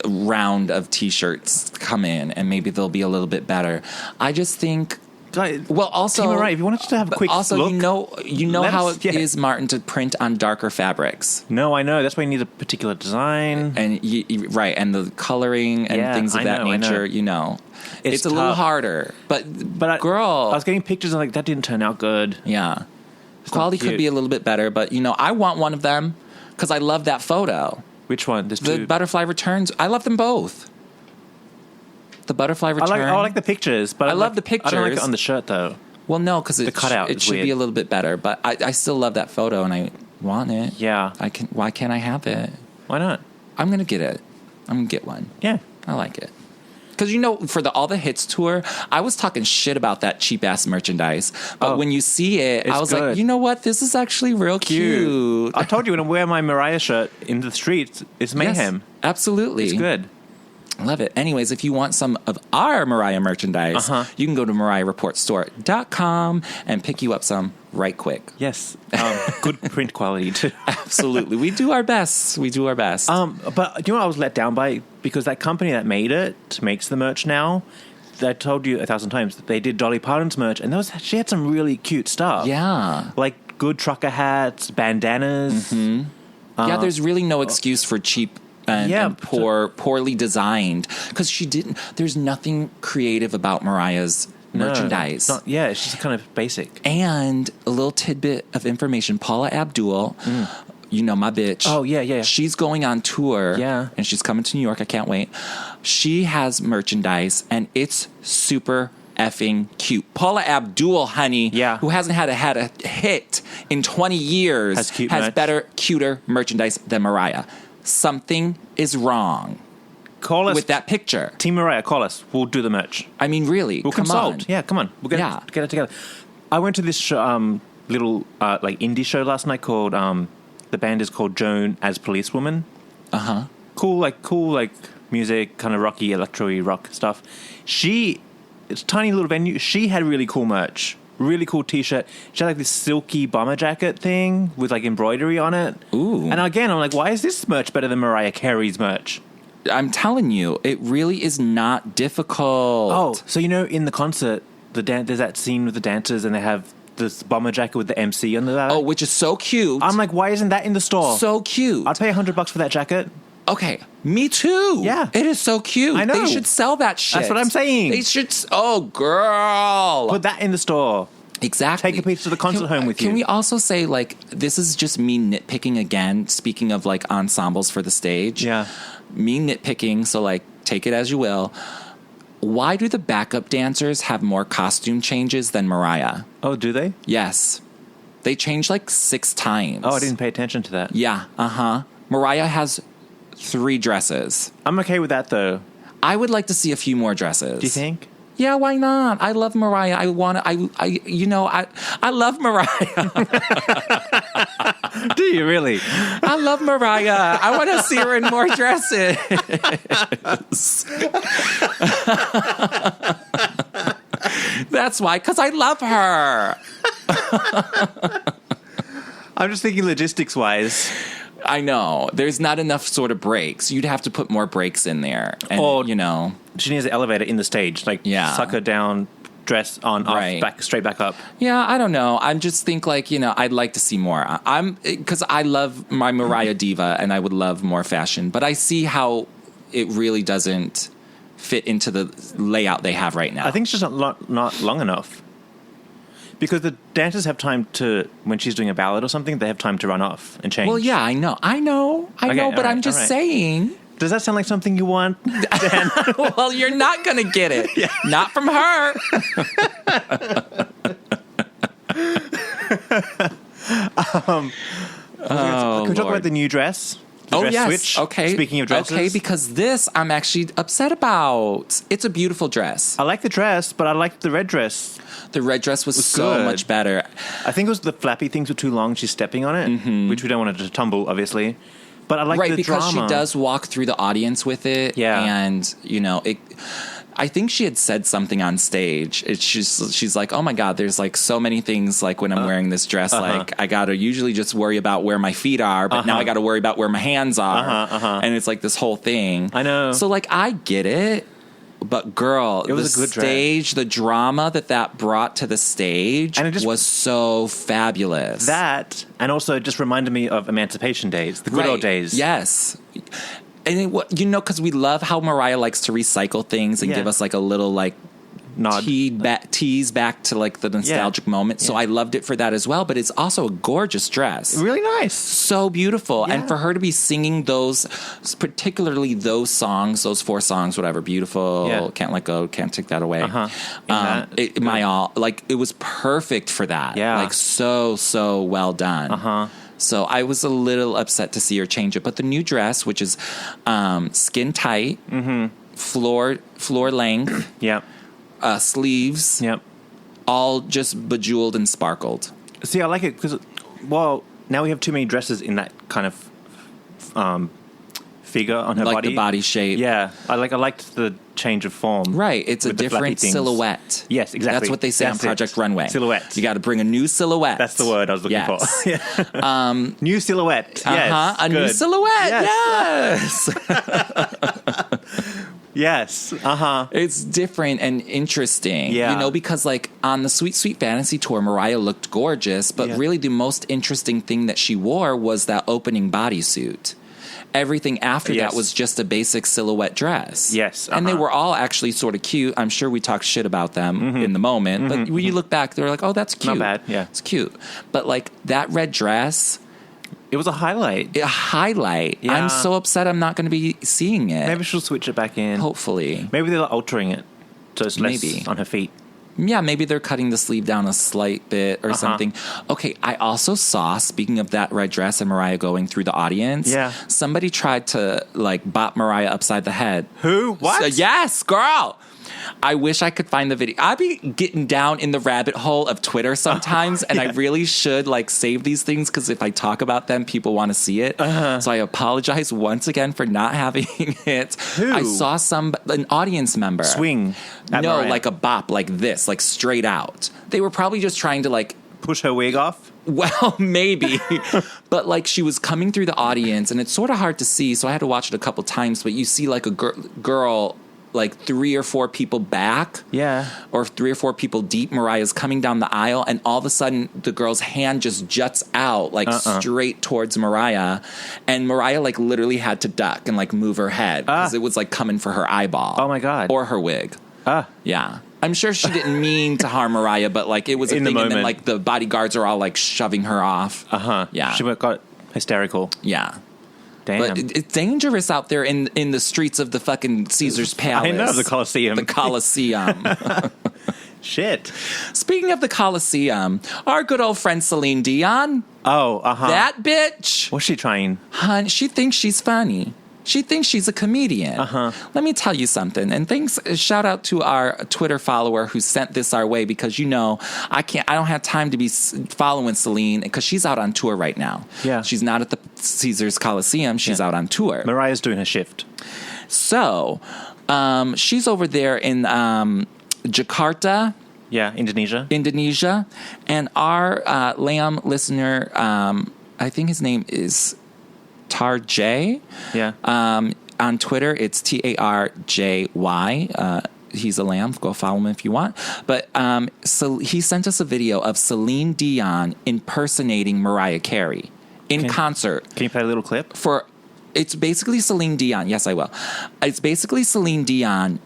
round of T-shirts come in, and maybe they'll be a little bit better. I just think... Well, also... Team Mariah, if you wanted to have a quick also, look... you know how it is, Martin, to print on darker fabrics. No, I know. That's why you need a particular design. And right, and the coloring and things of that nature, It's a little harder. But girl... I was getting pictures and that didn't turn out good. Yeah. Quality could be a little bit better, but, I want one of them because I love that photo. Which one? The Butterfly Returns. I love them both. The Butterfly Return. I like the pictures, but I love the pictures. I don't like it on the shirt, though. Well, no, because the cutout it should be a little bit better, but I still love that photo, and I want it. Yeah. Why can't I have it? Why not? I'm going to get it. I'm going to get one. Yeah. I like it. Because, for the All the Hits tour, I was talking shit about that cheap-ass merchandise. But when you see it, I was good. Like, you know what? This is actually real cute. I told you when I wear my Mariah shirt in the streets, it's mayhem. Yes, absolutely. It's good. Love it. Anyways, if you want some of our Mariah merchandise, you can go to mariahreport.store.com and pick you up some right quick. Yes. Good print quality, too. Absolutely. We do our best. But you know what I was let down by? Because that company that made it makes the merch now. I told you 1,000 times that they did Dolly Parton's merch, and she had some really cute stuff. Yeah. Like good trucker hats, bandanas. Yeah, there's really no excuse for cheap and poorly designed, because there's nothing creative about Mariah's merchandise. It's just kind of basic. And a little tidbit of information, Paula Abdul, my bitch. Oh, yeah. She's going on tour. Yeah. And she's coming to New York. I can't wait. She has merchandise, and it's super effing cute. Paula Abdul, honey, who hasn't had a hit in 20 years, has cuter merchandise than Mariah. Something is wrong. Call us with that picture. Team Mariah, call us. We'll do the merch. I mean, really, we'll consult. Yeah, come on. We'll get it together. I went to this show, little indie show last night called the band is called Joan as Policewoman. Cool music, kind of rocky, electro-y rock stuff. It's a tiny little venue. She had really cool merch. Really cool T-shirt. She had this silky bomber jacket thing with embroidery on it. Ooh. And again, I'm like, why is this merch better than Mariah Carey's merch? I'm telling you, it really is not difficult. Oh, so in the concert, there's that scene with the dancers, and they have this bomber jacket with the MC on the back. Oh, which is so cute. I'm like, why isn't that in the store? So cute. I'd pay $100 for that jacket. Okay, me too. Yeah. It is so cute. I know. They should sell that shit. That's what I'm saying. They should. Oh, girl. Put that in the store. Exactly. Take a piece of the concert home with you. Can we also say, like, this is just me nitpicking again, speaking of, like, ensembles for the stage. Yeah. Me nitpicking, so, like, take it as you will. Why do the backup dancers have more costume changes than Mariah? Oh, do they? Yes. They changed, like, 6 times. Oh, I didn't pay attention to that. Yeah, Mariah has 3 dresses. I'm okay with that, though. I would like to see a few more dresses. Do you think? Yeah, why not? I love Mariah. I love Mariah. Do you really? I love Mariah. I want to see her in more dresses. That's why, because I love her. I'm just thinking logistics-wise. I know. There's not enough sort of breaks. You'd have to put more breaks in there. And, she needs an elevator in the stage. Like, suck her down, dress on, off, back, straight back up. Yeah, I don't know. I'm just think like, I'd like to see more. Because I love my Mariah diva and I would love more fashion. But I see how it really doesn't fit into the layout they have right now. I think it's just not long enough. Because the dancers have time to, when she's doing a ballad or something, they have time to run off and change. Well, yeah, I know, but I'm just saying. Does that sound like something you want, Dan? Well, you're not going to get it. Yeah. Not from her. Can we talk about the new dress? Dress switch? Okay. Speaking of dresses. Okay, because this I'm actually upset about. It's a beautiful dress. I like the dress, but I like the red dress. The red dress was so good. much better. I think it was the flappy things were too long. She's stepping on it, which we don't want her to tumble, obviously. But I like the drama. Right, because she does walk through the audience with it. Yeah. And, I think she had said something on stage. She's like, oh my God, there's like so many things like when I'm wearing this dress, like I got to usually just worry about where my feet are, but now I got to worry about where my hands are. And it's like this whole thing. I know. So like, I get it. But girl, it was a good stage, the drama that brought to the stage was so fabulous. That, and also just reminded me of Emancipation Days, the good old days. Yes. And because we love how Mariah likes to recycle things and give us like a little like nod, tease back to like the nostalgic moment. So I loved it for that as well. But it's also a gorgeous dress, really nice, so beautiful, and for her to be singing those, particularly those songs, those 4 songs, whatever, beautiful, can't let go, can't take that away. My all, like it was perfect for that. Yeah, like so well done. So I was a little upset to see her change it, but the new dress, which is skin tight, floor length, sleeves, all just bejeweled and sparkled. See, I like it because, now we have too many dresses in that kind of figure on her body, like the body shape. Yeah, I liked the change of form. Right, it's a different silhouette. Yes, exactly. That's what they say on Project Runway. Silhouette. You got to bring a new silhouette. That's the word I was looking for. New silhouette. Yes, a new silhouette. Yes. Yes. It's different and interesting. Yeah. Because like on the Sweet Sweet Fantasy tour, Mariah looked gorgeous, but really the most interesting thing that she wore was that opening bodysuit. Everything after that was just a basic silhouette dress. Yes. And they were all actually sort of cute. I'm sure we talked shit about them in the moment, but when you look back, they're like, oh, that's cute. Not bad, yeah. It's cute. But like that red dress, it was a highlight. Yeah. I'm so upset I'm not going to be seeing it. Maybe she'll switch it back in. Hopefully. Maybe they're altering it so it's less on her feet. Yeah, maybe they're cutting the sleeve down a slight bit or something. Okay, I also saw, speaking of that red dress and Mariah going through the audience, somebody tried to like bop Mariah upside the head. Who? What? So, yes, girl. I wish I could find the video. I be getting down in the rabbit hole of Twitter sometimes, and I really should like save these things because if I talk about them, people want to see it. So I apologize once again for not having it. Who? I saw an audience member swing. No, Mariah. Like a bop, like this, like straight out. They were probably just trying to like push her wig off? Well, maybe. But, like, she was coming through the audience, and it's sort of hard to see, so I had to watch it a couple times, but you see, like, a girl, like, 3 or 4 people back. Yeah. Or 3 or 4 people deep. Mariah's coming down the aisle, and all of a sudden, the girl's hand just juts out, like, straight towards Mariah. And Mariah, like, literally had to duck and, like, move her head, because it was, like, coming for her eyeball. Oh, my God. Or her wig. Yeah. I'm sure she didn't mean to harm Mariah, but, like, it was a thing. And then, like, the bodyguards are all, like, shoving her off. Yeah. She got hysterical. Yeah. Damn. But it's dangerous out there in the streets of the fucking Caesar's Palace. I know, the Colosseum. The Colosseum. Shit. Speaking of the Colosseum, our good old friend Celine Dion. Oh, That bitch. What's she trying? Hun, she thinks she's funny. She thinks she's a comedian. Let me tell you something. And shout out to our Twitter follower who sent this our way, because, you know, I don't have time to be following Celine because she's out on tour right now. Yeah. She's not at the Caesars Coliseum. She's out on tour. Mariah's doing her shift. So, she's over there in Jakarta. Yeah, Indonesia. And our Lamb listener, I think his name is Tarjay. Yeah. On Twitter, it's TARJY. He's a lamb. Go follow him if you want. But so he sent us a video of Celine Dion impersonating Mariah Carey in concert. Can you play a little clip? It's basically Celine Dion. Yes, I will. It's basically Celine Dion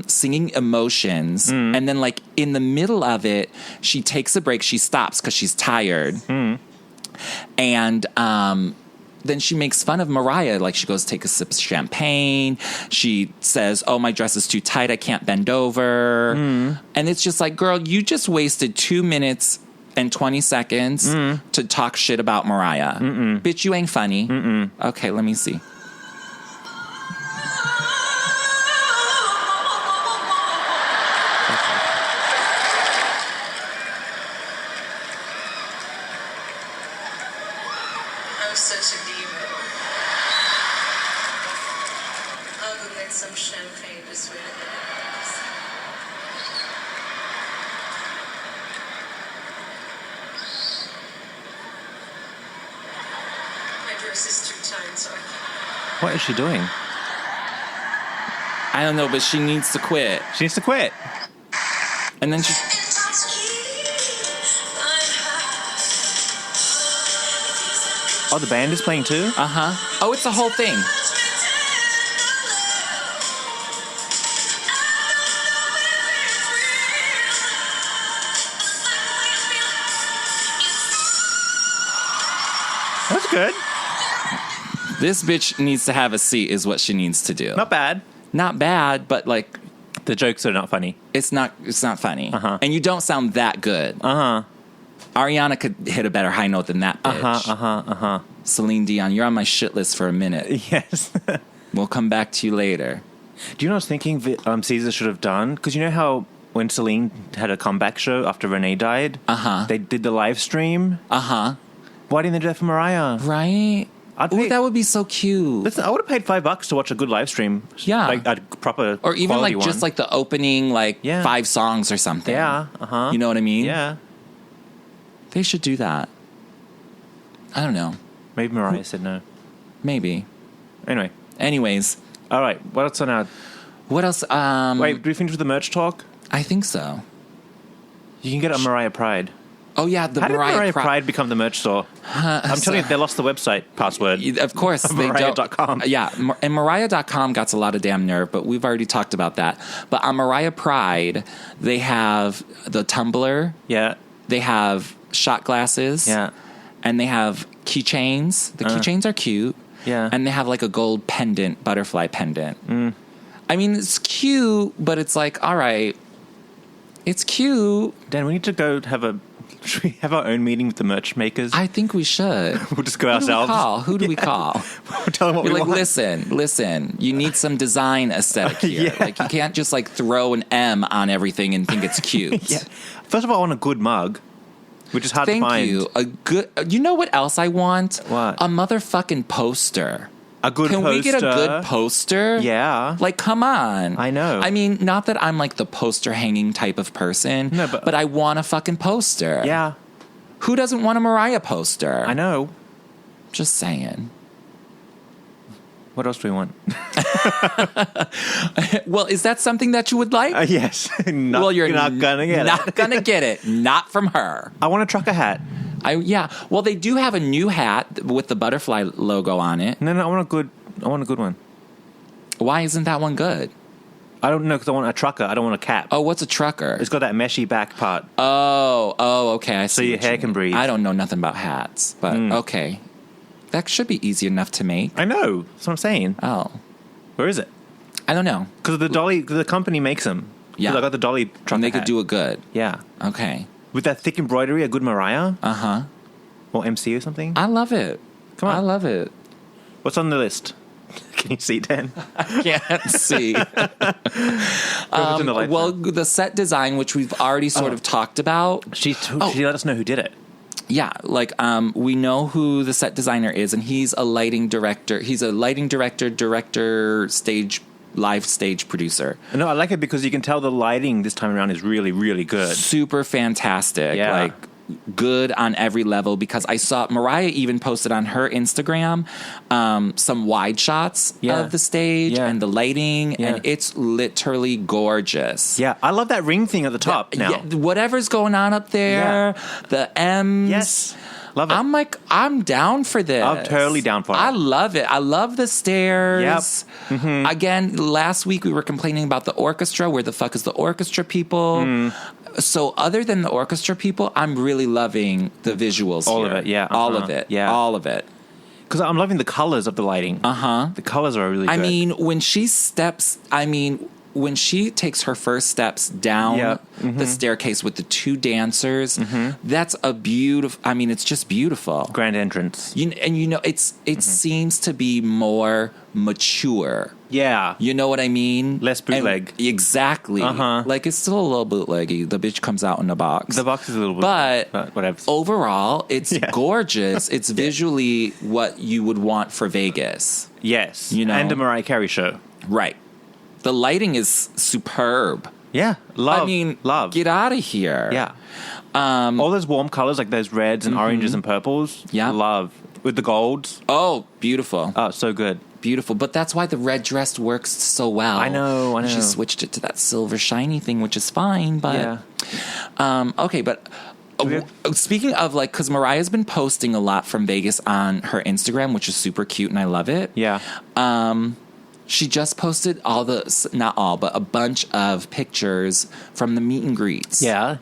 singing Emotions. And then, like, in the middle of it, she takes a break. She stops because she's tired. And then she makes fun of Mariah. Like, she goes, take a sip of champagne. She says, oh, my dress is too tight. I can't bend over. And it's just like, girl, you just wasted 2 minutes and 20 seconds to talk shit about Mariah. Bitch, you ain't funny. Okay, let me see. I'm such a diva. I'll go get some champagne just for you. My dress is too tight, so I can't. What is she doing? I don't know, but she needs to quit. She needs to quit. And then she... Oh, the band is playing too? Oh, it's a whole thing. That's good. This bitch needs to have a seat is what she needs to do. Not bad. Not bad, but, like, The jokes are not funny. it's not funny. And you don't sound that good. Ariana could hit a better high note than that bitch. Celine Dion, you're on my shit list for a minute. Yes. We'll come back to you later. Do you know what I was thinking Caesar should have done? Because you know how when Celine had a comeback show after Renee died, they did the live stream? Why didn't they do that for Mariah? Right? Ooh, that would be so cute. Listen, I would have paid $5 to watch a good live stream. Yeah. Like a proper or even like one. just like the opening 5 songs or something. Yeah. You know what I mean? Yeah. They should do that. I don't know. Maybe Mariah said no. Maybe. Anyways. All right. What else on our... What else? Wait, do we finish with the merch talk? I think so. You can get a Mariah Pride. Oh, yeah, How did Mariah Pride become the merch store? I'm telling you, they lost the website password. Of course. They Mariah.com. Yeah, and Mariah.com got a lot of damn nerve, but we've already talked about that. But on Mariah Pride, they have the tumbler. Yeah. They have shot glasses. Yeah. And they have keychains. The keychains are cute. Yeah. And they have like a gold pendant, butterfly pendant. I mean, it's cute, but it's like, all right, it's cute. Dan, we need to go should we have our own meeting with the merch makers? I think we should. We'll just go ourselves. Who do we call? We'll tell them what We're we like, want. listen, you need some design aesthetic here. Yeah. Like, you can't just like throw an M on everything and think it's cute. Yeah. First of all, I want a good mug, which is hard to find. Thank you. A good. You know what else I want? What? A motherfucking poster. A good poster. Can we get a good poster? Yeah. Like, come on. I know. I mean, not that I'm like the poster hanging type of person. No, but I want a fucking poster. Yeah. Who doesn't want a Mariah poster? I know. Just saying. What else do we want? Well, is that something that you would like? Yes. You're not gonna get it. Not gonna get it. Not from her. I want a trucker hat. Yeah. Well, they do have a new hat with the butterfly logo on it. No, I want a good one. Why isn't that one good? I don't know, because I want a trucker. I don't want a cap. Oh, what's a trucker? It's got that meshy back part. Oh, okay. I see. So your hair can breathe. I don't know nothing about hats, but okay. That should be easy enough to make. I know. That's what I'm saying. Oh. Where is it? I don't know. Because the company makes them. Yeah. I got the Dolly trucker And they hat. could do it good. Yeah. Okay. With that thick embroidery, a good Mariah. Uh-huh. Or MC or something. I love it. Come on. I love it. What's on the list? Can you see, Dan? Can't see. Well, the set design, which we've already sort of talked about. She let us know who did it. Yeah, like we know who the set designer is, and he's a lighting director. He's a lighting director, live stage producer. No, I like it because you can tell the lighting this time around is really, really good. Super fantastic. Yeah. Like, good on every level, because I saw Mariah even posted on her Instagram some wide shots of the stage and the lighting, and it's literally gorgeous. Yeah, I love that ring thing at the top now. Yeah, whatever's going on up there, the M's. Yes. Love it. I'm like, I'm down for this. I'm totally down for it. I love it. I love the stairs. Yep. Mm-hmm. Again, last week we were complaining about the orchestra. Where the fuck is the orchestra people? So other than the orchestra people, I'm really loving the visuals All here. of it, yeah. All of it. Yeah. All of it. Because I'm loving the colors of the lighting. The colors are really good. I mean, when she takes her first steps down the staircase with the two dancers, that's a beautiful, it's just beautiful. Grand entrance. It seems to be more mature. Yeah. You know what I mean? Less bootleg. Exactly. Like, it's still a little bootleggy. The bitch comes out in a box. The box is a little bit. But whatever. Overall, it's gorgeous. It's visually what you would want for Vegas. Yes. And a Mariah Carey show. Right. The lighting is superb. Yeah. Love. Love. Get out of here. Yeah. All those warm colors, like those reds and oranges and purples. Yeah. Love. With the golds. Oh, beautiful. Oh, so good. Beautiful. But that's why the red dress works so well. I know. She switched it to that silver shiny thing, which is fine. But, okay, but... speaking of, like, because Mariah's been posting a lot from Vegas on her Instagram, which is super cute, and I love it. Yeah. She just posted not all, but a bunch of pictures from the meet and greets. Yeah.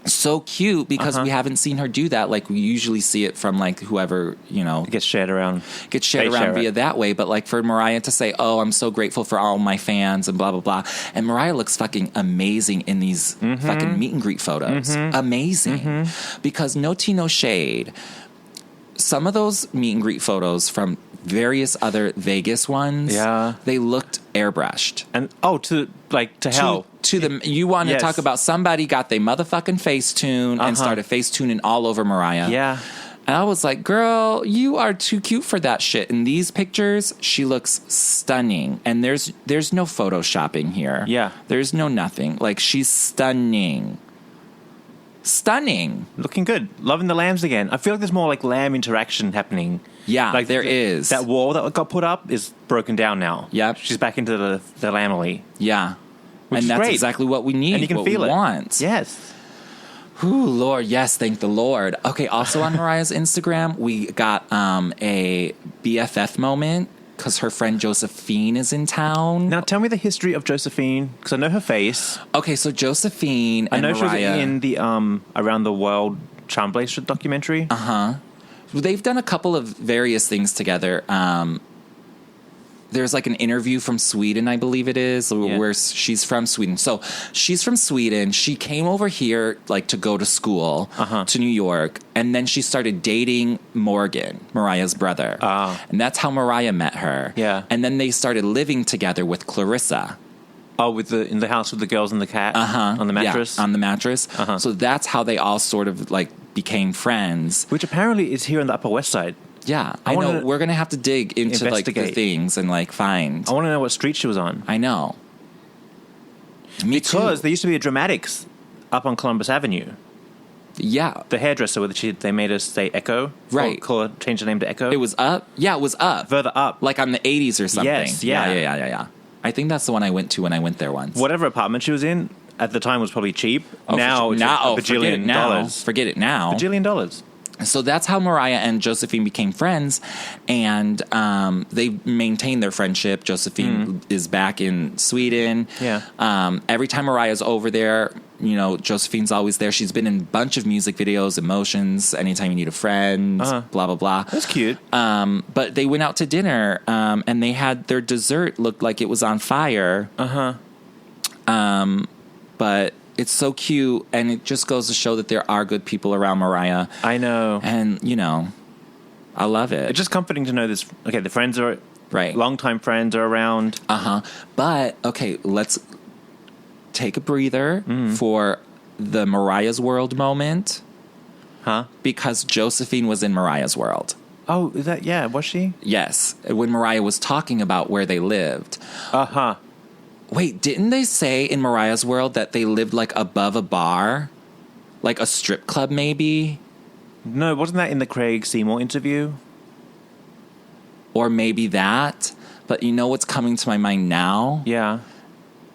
So cute, because we haven't seen her do that. Like, we usually see it from, like, whoever, It gets shared around. Via that way. But, like, for Mariah to say, oh, I'm so grateful for all my fans and blah, blah, blah. And Mariah looks fucking amazing in these fucking meet and greet photos. Amazing. Because no tea, no shade. Some of those meet and greet photos from various other Vegas ones, they looked airbrushed. And, to hell. You want to talk about somebody got their motherfucking Facetune and started Facetuning all over Mariah. Yeah. And I was like, girl, you are too cute for that shit. In these pictures, she looks stunning. And there's no photoshopping here. Yeah. There's no nothing. Like, she's stunning. Stunning. Looking good. Loving the lambs again. I feel like there's more, like, lamb interaction happening. Yeah, like there is. That wall that got put up is broken down now. Yep. She's back into the lamely. Yeah. Which and is that's great. exactly what we need. And you can what feel we it. Want. Yes. Ooh, Lord, yes, thank the Lord. Okay, also on Mariah's Instagram, we got a BFF moment because her friend Josephine is in town. Now, tell me the history of Josephine, because I know her face. Okay, so Josephine and Mariah... I know she was in the Around the World Charm Bracelet documentary. They've done a couple of various things together. There's like an interview from Sweden, I believe it is, where she's from Sweden. So she's from Sweden. She came over here like to go to school to New York, and then she started dating Morgan, Mariah's brother. And that's how Mariah met her. Yeah. And then they started living together with Clarissa. Oh, in the house with the girls and the cat on the mattress? Yeah, on the mattress. So that's how they all sort of like became friends. Which apparently is here on the Upper West Side. Yeah, I know. We're going to have to dig into like the things and like find. I want to know what street she was on. I know. Because there used to be a Dramatics up on Columbus Avenue. Yeah. The hairdresser where they made us say Echo. Right. Change the name to Echo. It was up. Yeah, it was up. Further up. Like on the 80s or something. Yes, yeah. Yeah. I think that's the one I went to when I went there once. Whatever apartment she was in at the time was probably cheap. Now it's a bajillion dollars. Forget it now. Bajillion dollars. So that's how Mariah and Josephine became friends, and they maintained their friendship. Josephine is back in Sweden. Yeah. Every time Mariah's over there, Josephine's always there. She's been in a bunch of music videos, Emotions, Anytime You Need a Friend, blah, blah, blah. That's cute. But they went out to dinner, and they had their dessert looked like it was on fire. But it's so cute, and it just goes to show that there are good people around Mariah. I know. And, I love it. It's just comforting to know this. Okay, the friends are... Right. Longtime friends are around. But, okay, let's take a breather for the Mariah's World moment. Because Josephine was in Mariah's World. Oh, is that... Yeah, was she? Yes. When Mariah was talking about where they lived. Wait, didn't they say in Mariah's World that they lived, like, above a bar? Like a strip club, maybe? No, wasn't that in the Craig Seymour interview? Or maybe that? But you know what's coming to my mind now? Yeah.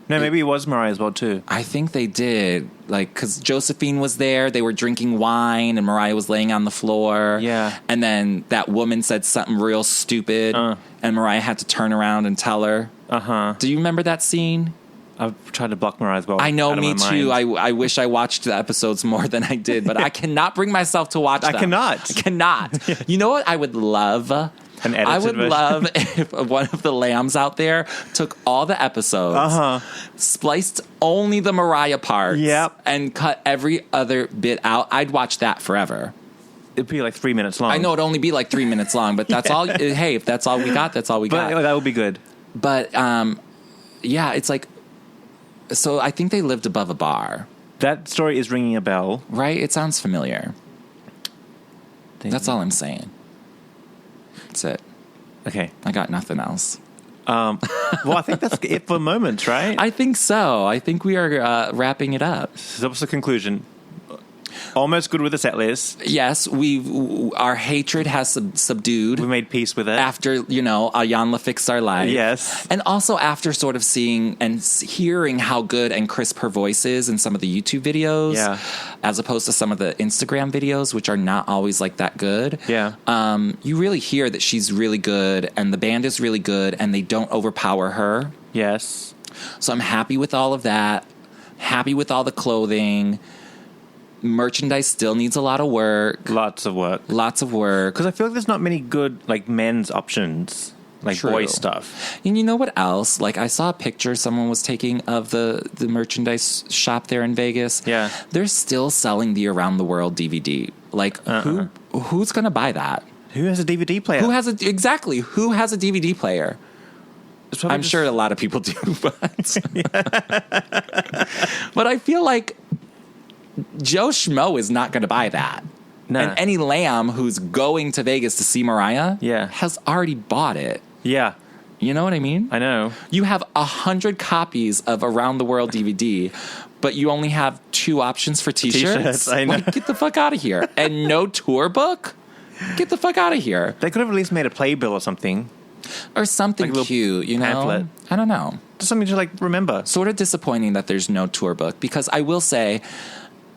No, maybe it was Mariah's World, too. I think they did. Like, because Josephine was there, they were drinking wine, and Mariah was laying on the floor. Yeah. And then that woman said something real stupid, and Mariah had to turn around and tell her. Do you remember that scene? I've tried to block Mariah's World. I know, me too. I wish I watched the episodes more than I did, but I cannot bring myself to watch them. I cannot. You know what I would love? An edited I would version. love if one of the lambs out there took all the episodes, spliced only the Mariah parts, and cut every other bit out. I'd watch that forever. It'd be like 3 minutes long. I know it'd only be like 3 minutes long, but that's all. Hey, if that's all we got, that's all we got. But that would be good. But yeah, it's like. So I think they lived above a bar. That story is ringing a bell. Right? It sounds familiar. That's all I'm saying. That's it. Okay. I got nothing else. Well, I think that's it for moments, right? I think so. I think we are wrapping it up. So what's the conclusion? Almost good with the set list. Yes, our hatred has subdued. We made peace with it. After, Ayanla fixed our life. Yes. And also after sort of seeing and hearing how good and crisp her voice is in some of the YouTube videos. Yeah. As opposed to some of the Instagram videos, which are not always like that good. Yeah. You really hear that she's really good and the band is really good and they don't overpower her. Yes. So I'm happy with all of that. Happy with all the clothing. Merchandise still needs a lot of work. Lots of work. Because I feel like there's not many good men's options, boy stuff. And you know what else? Like I saw a picture someone was taking of the merchandise shop there in Vegas. Yeah. They're still selling the Around the World DVD. Like who's going to buy that? Who has a DVD player? Who has a DVD player? I'm sure a lot of people do, but but I feel like Joe Schmo is not going to buy that. No. And any lamb who's going to Vegas to see Mariah Yeah. has already bought it. Yeah. You know what I mean? I know. You have 100 copies of Around the World DVD, but you only have 2 options for T-shirts? I know. Like, get the fuck out of here. And no tour book? Get the fuck out of here. They could have at least made a playbill or something. Or something Like a cute, pamphlet. I don't know. Just something to remember. Sort of disappointing that there's no tour book, because I will say,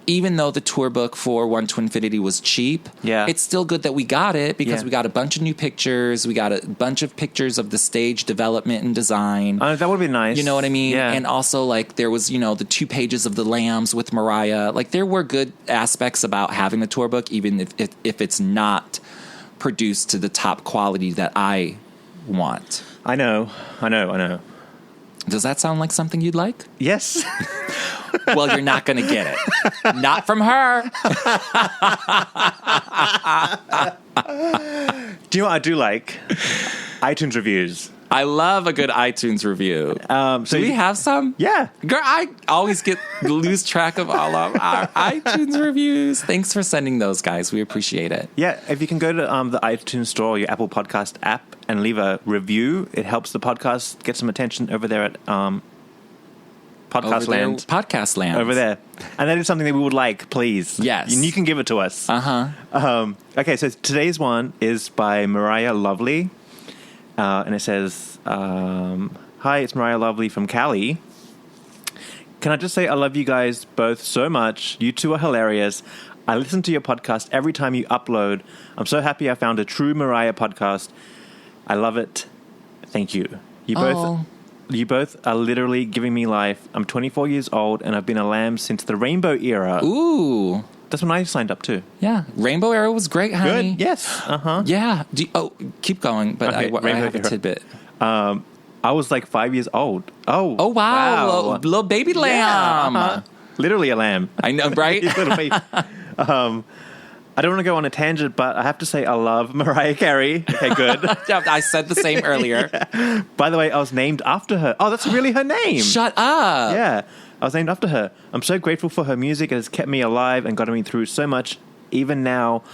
even though the tour book for One to Infinity was cheap, it's still good that we got it because we got a bunch of new pictures. We got a bunch of pictures of the stage development and design. That would be nice. You know what I mean? Yeah. And also, there was, the 2 pages of the lambs with Mariah. There were good aspects about having the tour book, even if it's not produced to the top quality that I want. I know. Does that sound like something you'd like? Yes. Well, you're not going to get it. Not from her. Do you know what I do like? iTunes reviews. I love a good iTunes review. Do we have some? Yeah. Girl, I always lose track of all of our iTunes reviews. Thanks for sending those, guys. We appreciate it. Yeah, if you can go to the iTunes store or your Apple Podcast app and leave a review, it helps the podcast get some attention over there at podcast land. Podcast land. Over there. And that is something that we would like, please. Yes. And you can give it to us. Okay, so today's one is by Mariah Lovely. And it says, hi, it's Mariah Lovely from Cali. Can I just say I love you guys both so much. You two are hilarious. I listen to your podcast every time you upload. I'm so happy I found a true Mariah podcast. I love it. Thank you. You both are literally giving me life. I'm 24 years old and I've been a lamb since the Rainbow era. Ooh. That's when I signed up too. Yeah. Rainbow era was great, honey. Good. Yes. Yeah. Keep going, but Okay, I have a tidbit. I was like 5 years old. Oh, wow. Little baby lamb. Yeah, Literally a lamb. I know, right? Little baby. I don't want to go on a tangent, but I have to say I love Mariah Carey. Okay, good. I said the same earlier. Yeah. By the way, I was named after her. Oh, that's really her name. Shut up. Yeah, I was named after her. I'm so grateful for her music. It has kept me alive and gotten me through so much. Even now,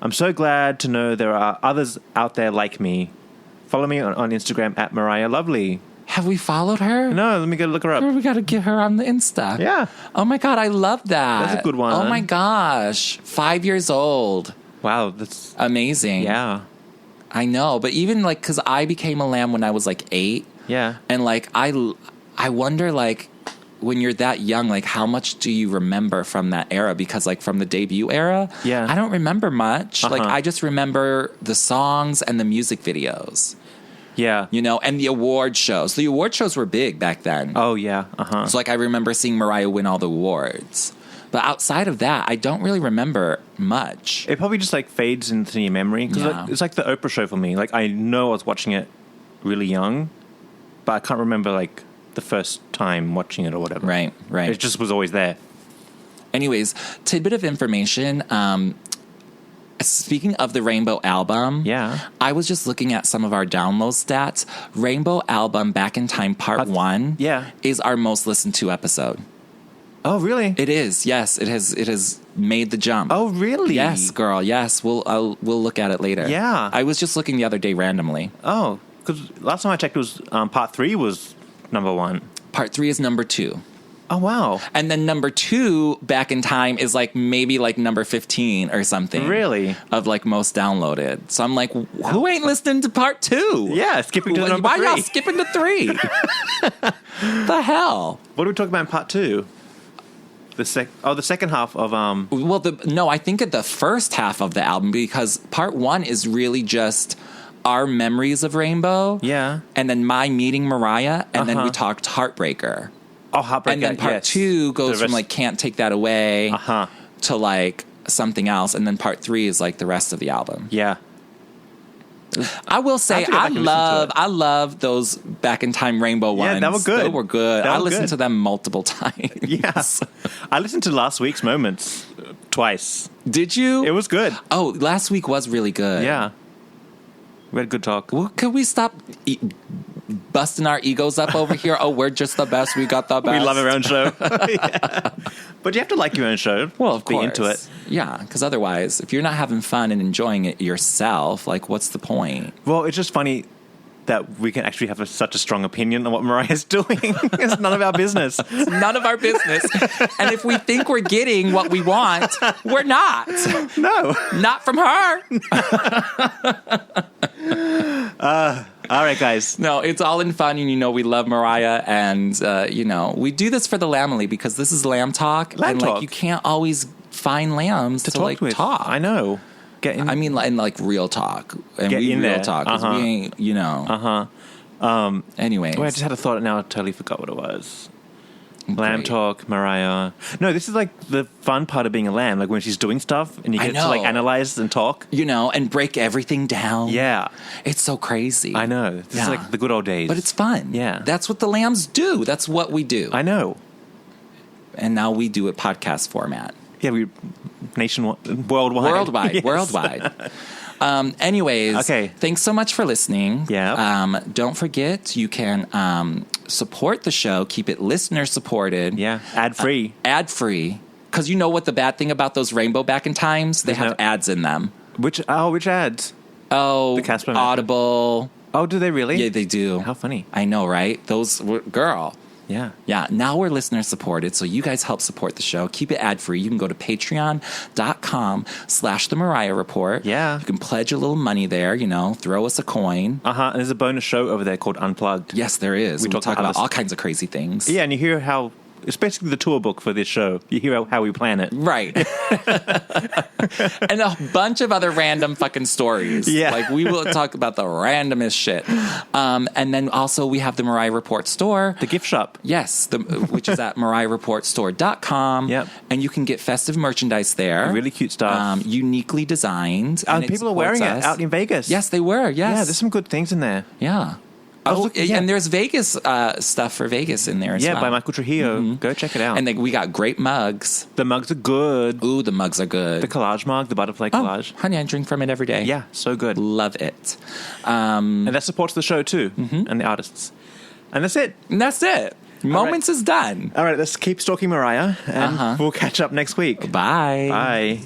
I'm so glad to know there are others out there like me. Follow me on Instagram at Mariah Lovely. Have we followed her? No, let me go look her up. We got to get her on the Insta. Yeah. Oh my God, I love that. That's a good one. Oh my gosh. 5 years old. Wow, that's amazing. Yeah. I know, but even like, because I became a lamb when I was like 8. Yeah. And like, I wonder like, when you're that young, like how much do you remember from that era? Because like from the debut era, yeah, I don't remember much. Like I just remember the songs and the music videos. Yeah. You know, and the award shows. The award shows were big back then. Oh, yeah. So like I remember seeing Mariah win all the awards. But outside of that, I don't really remember much. It probably just like fades into your memory. Because it's like the Oprah show for me. Like I know I was watching it really young, but I can't remember like the first time watching it or whatever. Right. It just was always there. Anyways, tidbit of information. Speaking of the Rainbow album, I was just looking at some of our download stats. Rainbow album Back in Time Part 1 is our most listened to episode. Oh, really? It is. Yes, it has made the jump. Oh, really? Yes, girl. Yes, we'll look at it later. Yeah. I was just looking the other day randomly. Oh, because last time I checked, it was Part 3 was number 1. Part 3 is number 2. Oh, wow. And then number 2, Back in Time, is like maybe like number 15 or something. Really? Of like most downloaded. So I'm like, who ain't listening to Part 2? Yeah, skipping to number 3. Why y'all skipping to 3? The hell? What are we talking about in Part 2? The second half of Well, I think at the first half of the album, because Part 1 is really just our memories of Rainbow. Yeah. And then my meeting Mariah, and then we talked Heartbreaker. Oh, Heartbreaker. And then Part 2 goes from like Can't Take That Away to like something else, and then Part 3 is like the rest of the album. Yeah. I will say I love those Back in Time Rainbow ones. Yeah, they were good. They were good. I listened to them multiple times. Yes. I listened to last week's Moments twice. Did you? It was good. Oh, last week was really good. Yeah. We had a good talk. Well, could we stop busting our egos up over here? Oh, we're just the best. We got the best. We love our own show. Yeah. But you have to like your own show. Well, of course. Be into it. Yeah, because otherwise, if you're not having fun and enjoying it yourself, like, what's the point? Well, it's just funny that we can actually have such a strong opinion on what Mariah's doing. It's none of our business. It's none of our business. And if we think we're getting what we want, we're not. No. Not from her. All right, guys. No, it's all in fun, and we love Mariah, and we do this for the Lamely because this is Lamb Talk, like you can't always find lambs to like with. talk. I know. I mean, and like real talk, and Get we in real there. talk because we ain't, Anyways, Wait, I just had a thought now. I totally forgot what it was. Lamb talk, Mariah. No, this is like the fun part of being a lamb. Like when she's doing stuff and you get to like analyze and talk. And break everything down. Yeah. It's so crazy. I know. This is like the good old days. But it's fun. Yeah. That's what the lambs do. That's what we do. I know. And now we do it podcast format. Yeah, we worldwide. Yes. Worldwide. Anyways, okay. Thanks so much for listening. Yeah. Don't forget, you can support the show. Keep it listener supported. Yeah. Ad free. Ad-free. Because you know what the bad thing about those Rainbow Back in Times? They have ads in them. Which ads? Oh, the Casper Audible. Oh, do they really? Yeah, they do. How funny. I know, right? Those, girl. Yeah. Yeah. Now we're listener supported, so you guys help support the show. Keep it ad free. You can go to patreon.com/The Mariah Report. Yeah. You can pledge a little money there, you know, throw us a coin. And there's a bonus show over there called Unplugged. Yes, there is. We talk about all kinds of crazy things. Yeah, and you hear how... It's basically the tour book for this show. You hear how we plan it. Right. And a bunch of other random fucking stories. Yeah. Like, we will talk about the randomest shit. And then also we have the Mariah Report store. The gift shop. Yes, which is at mariahrreportstore.com. Yep. And you can get festive merchandise there. Really cute stuff. Uniquely designed. And people are wearing it out in Vegas. Yes, they were. Yes. Yeah, there's some good things in there. Yeah. And there's Vegas stuff for Vegas in there as well. Yeah, by Michael Trujillo. Mm-hmm. Go check it out. And we got great mugs. The mugs are good. Ooh, the mugs are good. The collage mug, the butterfly collage. Honey, I drink from it every day. Yeah, so good. Love it. And that supports the show too, and the artists. And that's it. Moments is done. All right, let's keep stalking Mariah, and we'll catch up next week. Bye. Bye.